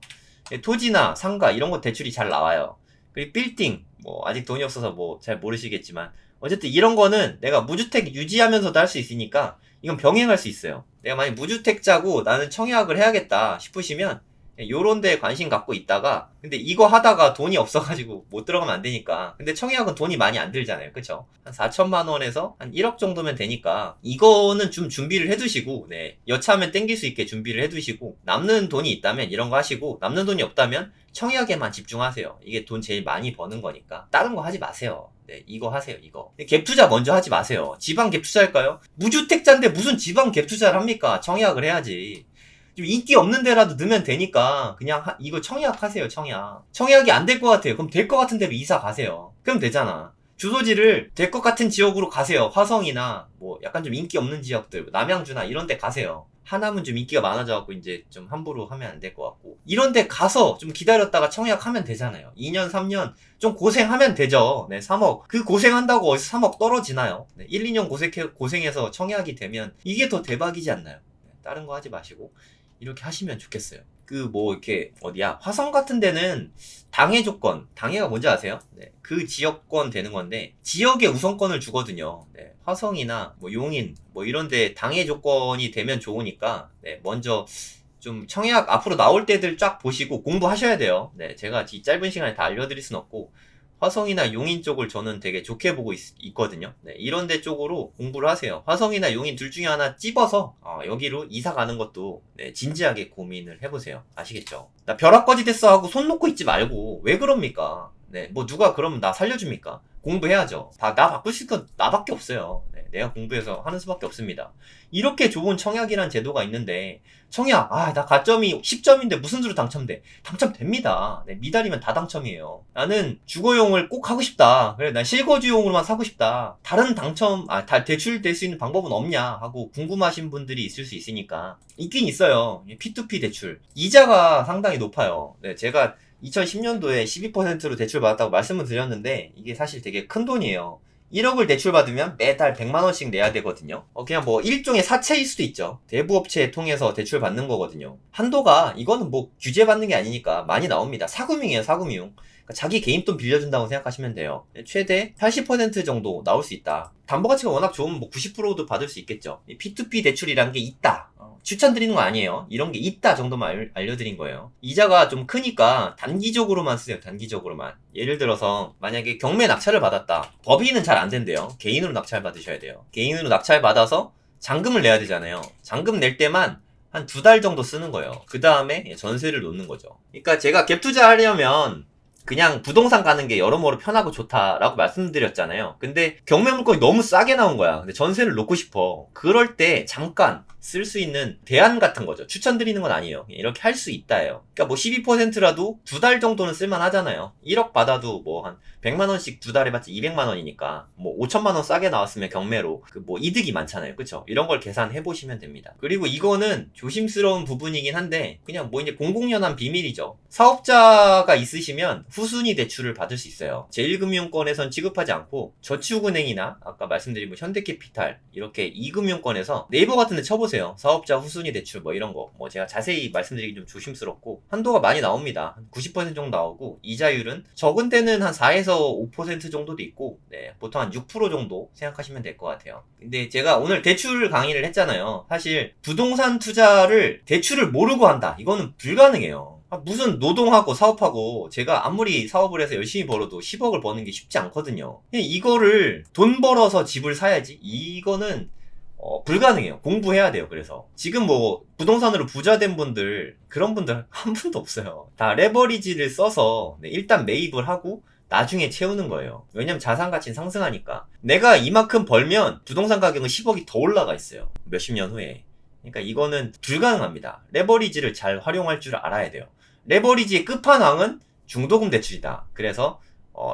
토지나 상가 이런 거 대출이 잘 나와요. 그리고 빌딩 뭐 아직 돈이 없어서 뭐 잘 모르시겠지만 어쨌든 이런 거는 내가 무주택 유지하면서도 할 수 있으니까 이건 병행할 수 있어요. 내가 만약 무주택자고 나는 청약을 해야겠다 싶으시면 요런 데 관심 갖고 있다가 근데 이거 하다가 돈이 없어가지고 못 들어가면 안 되니까. 근데 청약은 돈이 많이 안 들잖아요, 그쵸? 한 4천만 원에서 한 1억 정도면 되니까 이거는 좀 준비를 해두시고, 네, 여차하면 땡길 수 있게 준비를 해두시고, 남는 돈이 있다면 이런 거 하시고, 남는 돈이 없다면 청약에만 집중하세요. 이게 돈 제일 많이 버는 거니까 다른 거 하지 마세요. 네, 이거 하세요, 이거. 갭 투자 먼저 하지 마세요. 지방 갭 투자할까요? 무주택자인데 무슨 지방 갭 투자를 합니까? 청약을 해야지. 좀 인기 없는 데라도 넣으면 되니까 그냥 이거 청약 하세요. 청약이 안 될 것 같아요. 그럼 될 것 같은 데로 이사 가세요. 그럼 되잖아. 주소지를 될 것 같은 지역으로 가세요. 화성이나 뭐 약간 좀 인기 없는 지역들, 남양주나 이런 데 가세요. 하나면 좀 인기가 많아져갖고 이제 좀 함부로 하면 안 될 것 같고, 이런 데 가서 좀 기다렸다가 청약하면 되잖아요. 2년 3년 좀 고생하면 되죠. 네, 3억 그 고생한다고 어디서 3억 떨어지나요? 네, 1, 2년 고생해서 청약이 되면 이게 더 대박이지 않나요? 네, 다른 거 하지 마시고 이렇게 하시면 좋겠어요. 그 뭐 이렇게 어디야, 화성 같은 데는 당해 조건, 당해가 뭔지 아세요? 네, 그 지역권 되는 건데 지역에 우선권을 주거든요. 네, 화성이나 뭐 용인 뭐 이런데 당해 조건이 되면 좋으니까, 네, 먼저 좀 청약 앞으로 나올 때들 쫙 보시고 공부하셔야 돼요. 네, 제가 이 짧은 시간에 다 알려드릴 순 없고, 화성이나 용인 쪽을 저는 되게 좋게 보고 있거든요. 네, 이런 데 쪽으로 공부를 하세요. 화성이나 용인 둘 중에 하나 찝어서 여기로 이사 가는 것도, 네, 진지하게 고민을 해보세요. 아시겠죠? 나 벼락거지 됐어 하고 손 놓고 있지 말고 왜 그럽니까? 네, 뭐 누가 그러면 나 살려줍니까? 공부해야죠. 나 바꿀 수 있는 건 나밖에 없어요. 네, 내가 공부해서 하는 수밖에 없습니다. 이렇게 좋은 청약이란 제도가 있는데, 청약, 나 가점이 10점인데 무슨 수로 당첨돼? 당첨됩니다. 네, 미달이면 다 당첨이에요. 나는 주거용을 꼭 하고 싶다. 그래, 난 실거주용으로만 사고 싶다. 다른 대출될 수 있는 방법은 없냐? 하고 궁금하신 분들이 있을 수 있으니까. 있긴 있어요. P2P 대출. 이자가 상당히 높아요. 네, 제가 2010년도에 12%로 대출 받았다고 말씀을 드렸는데, 이게 사실 되게 큰 돈이에요. 1억을 대출받으면 매달 100만원씩 내야 되거든요. 그냥 뭐 일종의 사채일 수도 있죠. 대부업체 통해서 대출받는 거거든요. 한도가, 이거는 뭐 규제받는 게 아니니까 많이 나옵니다. 사금융이에요, 사금융. 그러니까 자기 개인 돈 빌려준다고 생각하시면 돼요. 최대 80% 정도 나올 수 있다. 담보가치가 워낙 좋으면 뭐 90%도 받을 수 있겠죠. P2P 대출이란 게 있다. 추천드리는 거 아니에요. 이런 게 있다 정도만 알려드린 거예요. 이자가 좀 크니까 단기적으로만 쓰세요. 단기적으로만. 예를 들어서 만약에 경매 낙찰을 받았다. 법인은 잘 안 된대요. 개인으로 낙찰 받으셔야 돼요. 개인으로 낙찰 받아서 잔금을 내야 되잖아요. 잔금 낼 때만 한 2달 정도 쓰는 거예요. 그 다음에 전세를 놓는 거죠. 그러니까 제가 갭 투자하려면 그냥 부동산 가는 게 여러모로 편하고 좋다라고 말씀드렸잖아요. 근데 경매 물건이 너무 싸게 나온 거야. 근데 전세를 놓고 싶어. 그럴 때 잠깐 쓸 수 있는 대안 같은 거죠. 추천드리는 건 아니에요. 이렇게 할 수 있다예요. 그러니까 뭐 12%라도 2달 정도는 쓸만 하잖아요. 1억 받아도 뭐 한 100만원씩 2달 해봤자 200만원이니까 뭐 5천만원 싸게 나왔으면 경매로 그 뭐 이득이 많잖아요. 그쵸? 이런 걸 계산해 보시면 됩니다. 그리고 이거는 조심스러운 부분이긴 한데 그냥 뭐 이제 공공연한 비밀이죠. 사업자가 있으시면 후순위 대출을 받을 수 있어요. 제1금융권에선 취급하지 않고 저축은행이나 아까 말씀드린 뭐 현대캐피탈 이렇게 2금융권에서 네이버 같은 데 쳐보세요. 사업자 후순위 대출 뭐 이런 거 뭐 제가 자세히 말씀드리기 좀 조심스럽고 한도가 많이 나옵니다. 90% 정도 나오고 이자율은 적은 데는 한 4에서 5% 정도도 있고, 네, 보통 한 6% 정도 생각하시면 될 것 같아요. 근데 제가 오늘 대출 강의를 했잖아요. 사실 부동산 투자를 대출을 모르고 한다. 이거는 불가능해요. 무슨 노동하고 사업하고 제가 아무리 사업을 해서 열심히 벌어도 10억을 버는 게 쉽지 않거든요. 이거를 돈 벌어서 집을 사야지 이거는 불가능해요. 공부해야 돼요. 그래서 지금 뭐 부동산으로 부자 된 분들 그런 분들 한 분도 없어요. 다 레버리지를 써서 일단 매입을 하고 나중에 채우는 거예요. 왜냐면 자산 가치는 상승하니까. 내가 이만큼 벌면 부동산 가격은 10억이 더 올라가 있어요. 몇십 년 후에. 그러니까 이거는 불가능합니다. 레버리지를 잘 활용할 줄 알아야 돼요. 레버리지의 끝판왕은 중도금 대출이다. 그래서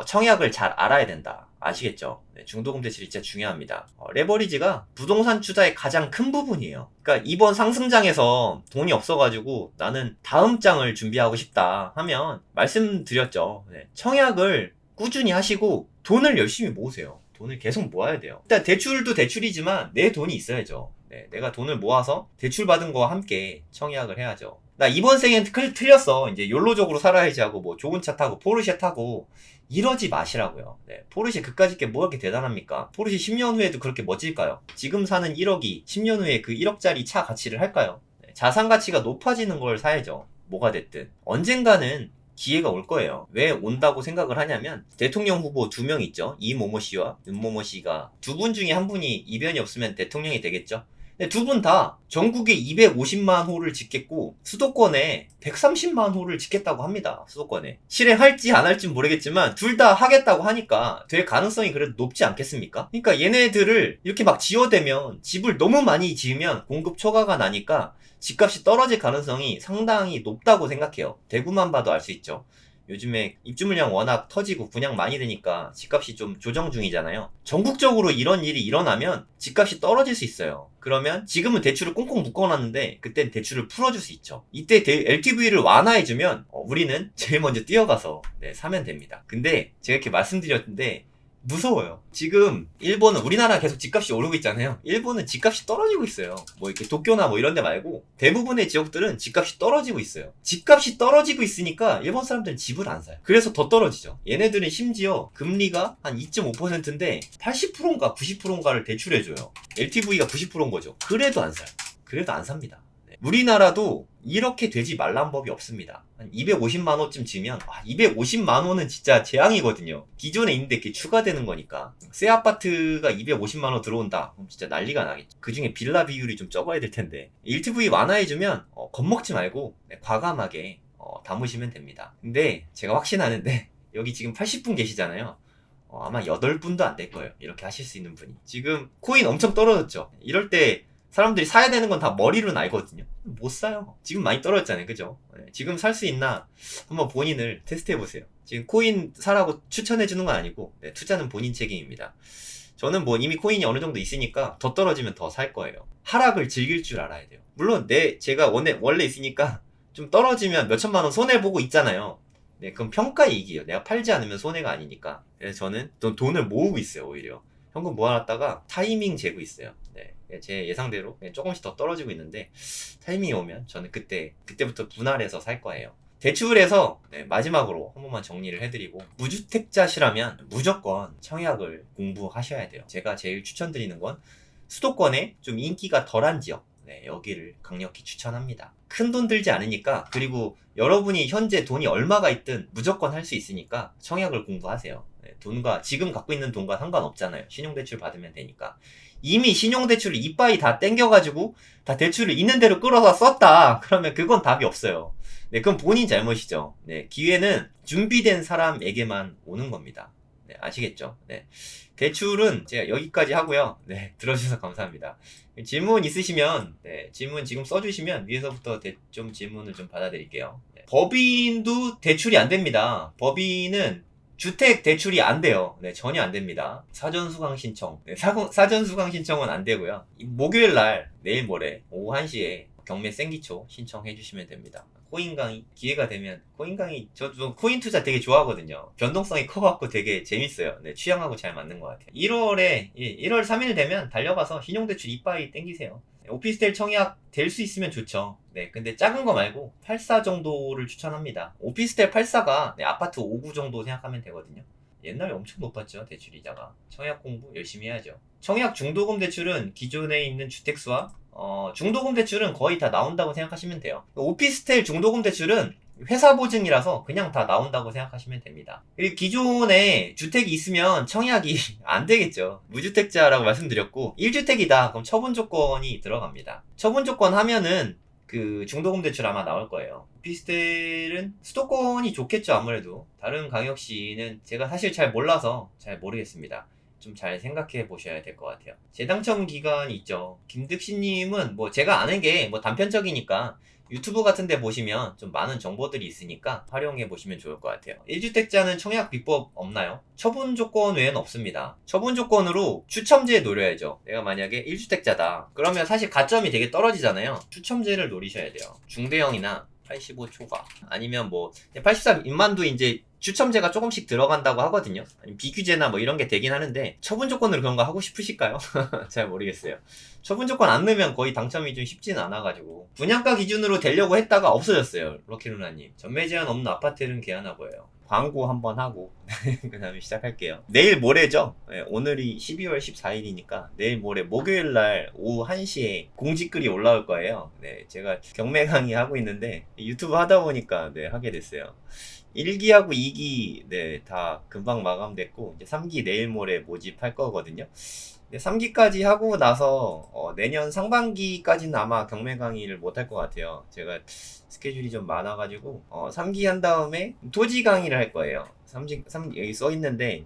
청약을 잘 알아야 된다. 아시겠죠? 네, 중도금 대출이 진짜 중요합니다. 레버리지가 부동산 투자의 가장 큰 부분이에요. 그러니까 이번 상승장에서 돈이 없어가지고 나는 다음 장을 준비하고 싶다 하면 말씀드렸죠. 네, 청약을 꾸준히 하시고 돈을 열심히 모으세요. 돈을 계속 모아야 돼요. 일단 대출도 대출이지만 내 돈이 있어야죠. 네, 내가 돈을 모아서 대출 받은 거와 함께 청약을 해야죠. 나 이번 생엔 틀렸어. 이제 욜로적으로 살아야지 하고 뭐 좋은 차 타고 포르쉐 타고 이러지 마시라고요. 네, 포르쉐 그까짓 게 뭐 그렇게 대단합니까? 포르쉐 10년 후에도 그렇게 멋질까요? 지금 사는 1억이 10년 후에 그 1억짜리 차 가치를 할까요? 네, 자산 가치가 높아지는 걸 사야죠. 뭐가 됐든 언젠가는 기회가 올 거예요. 왜 온다고 생각을 하냐면 대통령 후보 2명 있죠. 이모모 씨와 윤모모 씨가 두 분 중에 한 분이 이변이 없으면 대통령이 되겠죠. 근데 두 분 다 전국에 250만 호를 짓겠고 수도권에 130만 호를 짓겠다고 합니다. 수도권에. 실행할지 안 할지 모르겠지만 둘 다 하겠다고 하니까 될 가능성이 그래도 높지 않겠습니까? 그러니까 얘네들을 이렇게 막 지어대면 집을 너무 많이 지으면 공급 초과가 나니까 집값이 떨어질 가능성이 상당히 높다고 생각해요. 대구만 봐도 알 수 있죠. 요즘에 입주 물량 워낙 터지고 분양 많이 되니까 집값이 좀 조정 중이잖아요. 전국적으로 이런 일이 일어나면 집값이 떨어질 수 있어요. 그러면 지금은 대출을 꽁꽁 묶어놨는데 그땐 대출을 풀어줄 수 있죠. 이때 LTV를 완화해주면 우리는 제일 먼저 뛰어가서 사면 됩니다. 근데 제가 이렇게 말씀드렸는데 무서워요. 지금 일본은 우리나라 계속 집값이 오르고 있잖아요. 일본은 집값이 떨어지고 있어요. 뭐 이렇게 도쿄나 뭐 이런 데 말고 대부분의 지역들은 집값이 떨어지고 있어요. 집값이 떨어지고 있으니까 일본 사람들은 집을 안 사요. 그래서 더 떨어지죠. 얘네들은 심지어 금리가 한 2.5%인데 80%인가 90%인가를 대출해줘요. LTV가 90%인 거죠. 그래도 안 사요. 그래도 안 삽니다. 우리나라도 이렇게 되지 말란 법이 없습니다. 한 250만 원쯤 지면 250만 원은 진짜 재앙이거든요. 기존에 있는데 이렇게 추가되는 거니까. 새 아파트가 250만 원 들어온다. 그럼 진짜 난리가 나겠죠. 그중에 빌라 비율이 좀 적어야 될 텐데. LTV 완화해주면 겁먹지 말고 과감하게 담으시면 됩니다. 근데 제가 확신하는데 여기 지금 80분 계시잖아요. 아마 8분도 안 될 거예요. 이렇게 하실 수 있는 분이. 지금 코인 엄청 떨어졌죠. 이럴 때 사람들이 사야 되는 건 다 머리로는 알거든요. 못 사요. 지금 많이 떨어졌잖아요. 그죠? 지금 살 수 있나 한번 본인을 테스트 해보세요. 지금 코인 사라고 추천해주는 건 아니고 투자는 본인 책임입니다. 저는 뭐 이미 코인이 어느 정도 있으니까 더 떨어지면 더 살 거예요. 하락을 즐길 줄 알아야 돼요. 물론 제가 원래 있으니까 좀 떨어지면 몇천만 원 손해보고 있잖아요. 그럼 평가이익이에요. 내가 팔지 않으면 손해가 아니니까. 그래서 저는 돈을 모으고 있어요. 오히려 현금 모아놨다가 타이밍 재고 있어요. 제 예상대로 조금씩 더 떨어지고 있는데 타이밍이 오면 저는 그때부터 분할해서 살 거예요. 대출에서 마지막으로 한 번만 정리를 해드리고, 무주택자시라면 무조건 청약을 공부하셔야 돼요. 제가 제일 추천드리는 건 수도권에 좀 인기가 덜한 지역, 여기를 강력히 추천합니다. 큰 돈 들지 않으니까, 그리고 여러분이 현재 돈이 얼마가 있든 무조건 할 수 있으니까 청약을 공부하세요. 지금 갖고 있는 돈과 상관없잖아요. 신용대출 받으면 되니까. 이미 신용대출을 이빠이 다 땡겨가지고 다 대출을 있는 대로 끌어서 썼다. 그러면 그건 답이 없어요. 그건 본인 잘못이죠. 기회는 준비된 사람에게만 오는 겁니다. 아시겠죠? 대출은 제가 여기까지 하고요. 들어주셔서 감사합니다. 질문 있으시면, 질문 지금 써주시면 위에서부터 좀 질문을 좀 받아드릴게요. 법인도 대출이 안 됩니다. 법인은 주택 대출이 안 돼요. 전혀 안 됩니다. 사전수강 신청. 사전수강 신청은 안 되고요. 목요일 날, 내일 모레, 오후 1시에 경매 생기초 신청해 주시면 됩니다. 코인 강의, 기회가 되면, 코인 강의, 저도 코인 투자 되게 좋아하거든요. 변동성이 커갖고 되게 재밌어요. 취향하고 잘 맞는 것 같아요. 1월 3일 되면 달려가서 신용대출 이빠이 땡기세요. 오피스텔 청약 될 수 있으면 좋죠. 근데 작은 거 말고 84 정도를 추천합니다. 오피스텔 84가 아파트 5구 정도 생각하면 되거든요. 옛날에 엄청 높았죠, 대출 이자가. 청약 공부 열심히 해야죠. 청약 중도금 대출은 기존에 있는 주택수와 중도금 대출은 거의 다 나온다고 생각하시면 돼요. 오피스텔 중도금 대출은 회사 보증이라서 그냥 다 나온다고 생각하시면 됩니다. 그리고 기존에 주택이 있으면 청약이 안 되겠죠. 무주택자라고 말씀드렸고, 1주택이다. 그럼 처분 조건이 들어갑니다. 처분 조건 하면은 그 중도금 대출 아마 나올 거예요. 오피스텔은 수도권이 좋겠죠, 아무래도. 다른 광역시는 제가 사실 잘 몰라서 잘 모르겠습니다. 좀 잘 생각해 보셔야 될 것 같아요. 재당첨 기간이 있죠. 김득신님은 뭐 제가 아는 게 뭐 단편적이니까 유튜브 같은 데 보시면 좀 많은 정보들이 있으니까 활용해 보시면 좋을 것 같아요. 1주택자는 청약 비법 없나요? 처분 조건 외에는 없습니다. 처분 조건으로 추첨제에 노려야죠. 내가 만약에 1주택자다. 그러면 사실 가점이 되게 떨어지잖아요. 추첨제를 노리셔야 돼요. 중대형이나 85초과 아니면 뭐 83인만도 이제 추첨제가 조금씩 들어간다고 하거든요. 아니면 비규제나 뭐 이런 게 되긴 하는데 처분 조건으로 그런 거 하고 싶으실까요? 잘 모르겠어요. 처분 조건 안 넣으면 거의 당첨이 좀 쉽지는 않아가지고 분양가 기준으로 되려고 했다가 없어졌어요. 럭키루나님. 전매 제한 없는 아파트는 개하나 보여요. 광고 한번 하고 그 다음에 시작할게요. 내일 모레죠. 네, 오늘이 12월 14일이니까 내일 모레 목요일날 오후 1시에 공지글이 올라올 거예요. 네, 제가 경매 강의 하고 있는데 유튜브 하다 보니까 네, 하게 됐어요. 1기하고 2기 네, 다 금방 마감됐고 이제 3기 내일 모레 모집할 거거든요. 3기까지 하고 나서 내년 상반기까지는 아마 경매 강의를 못 할 것 같아요. 제가 스케줄이 좀 많아가지고 3기 한 다음에 토지 강의를 할 거예요. 3기 여기 써 있는데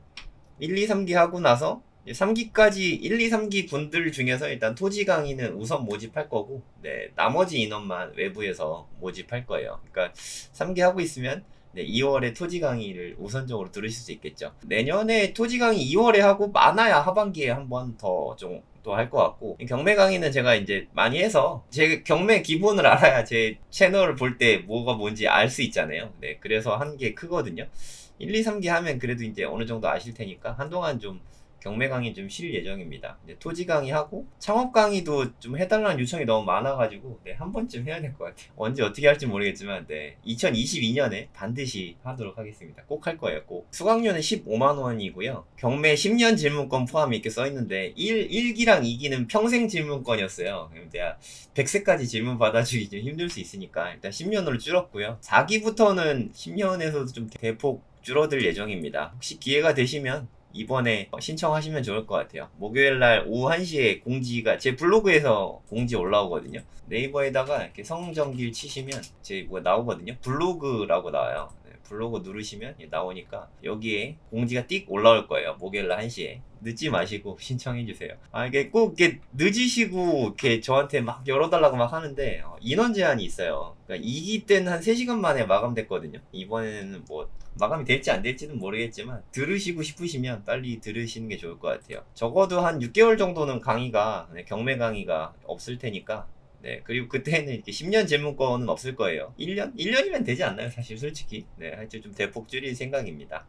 1, 2, 3기 하고 나서 3기까지 1, 2, 3기 분들 중에서 일단 토지 강의는 우선 모집할 거고 네, 나머지 인원만 외부에서 모집할 거예요. 그러니까 3기 하고 있으면 네, 2월에 토지 강의를 우선적으로 들으실 수 있겠죠. 내년에 토지 강의 2월에 하고 많아야 하반기에 한 번 더 좀 또 할 것 같고 경매 강의는 제가 이제 많이 해서 제 경매 기본을 알아야 제 채널을 볼 때 뭐가 뭔지 알 수 있잖아요. 네, 그래서 한 게 크거든요. 1, 2, 3기 하면 그래도 이제 어느 정도 아실 테니까 한동안 좀 경매 강의 좀 쉴 예정입니다. 이제 토지 강의 하고 창업 강의도 좀 해달라는 요청이 너무 많아가지고 네, 한 번쯤 해야 될 것 같아요. 언제 어떻게 할지 모르겠지만 네, 2022년에 반드시 하도록 하겠습니다. 꼭 할 거예요. 꼭. 수강료는 15만 원이고요. 경매 10년 질문권 포함이 이렇게 써 있는데 1기랑 2기는 평생 질문권이었어요. 내가 100세까지 질문 받아주기 좀 힘들 수 있으니까 일단 10년으로 줄었고요. 4기부터는 10년에서도 좀 대폭 줄어들 예정입니다. 혹시 기회가 되시면 이번에 신청하시면 좋을 것 같아요. 목요일날 오후 1시에 공지가 제 블로그에서 공지 올라오거든요. 네이버에다가 이렇게 성정길 치시면 제 뭐 나오거든요. 블로그라고 나와요. 네, 블로그 누르시면 나오니까 여기에 공지가 띡 올라올 거예요. 목요일날 1시에. 늦지 마시고 신청해주세요. 이게 꼭 이렇게 늦으시고 이렇게 저한테 막 열어달라고 막 하는데 인원 제한이 있어요. 그러니까 2기 때는 한 3시간 만에 마감됐거든요. 이번에는 뭐 마감이 될지 안 될지는 모르겠지만 들으시고 싶으시면 빨리 들으시는 게 좋을 것 같아요. 적어도 한 6개월 정도는 강의가 경매 강의가 없을 테니까 네, 그리고 그때는 이렇게 10년 질문권은 없을 거예요. 1년? 1년이면 되지 않나요? 사실 솔직히. 네, 하여튼 좀 대폭 줄일 생각입니다.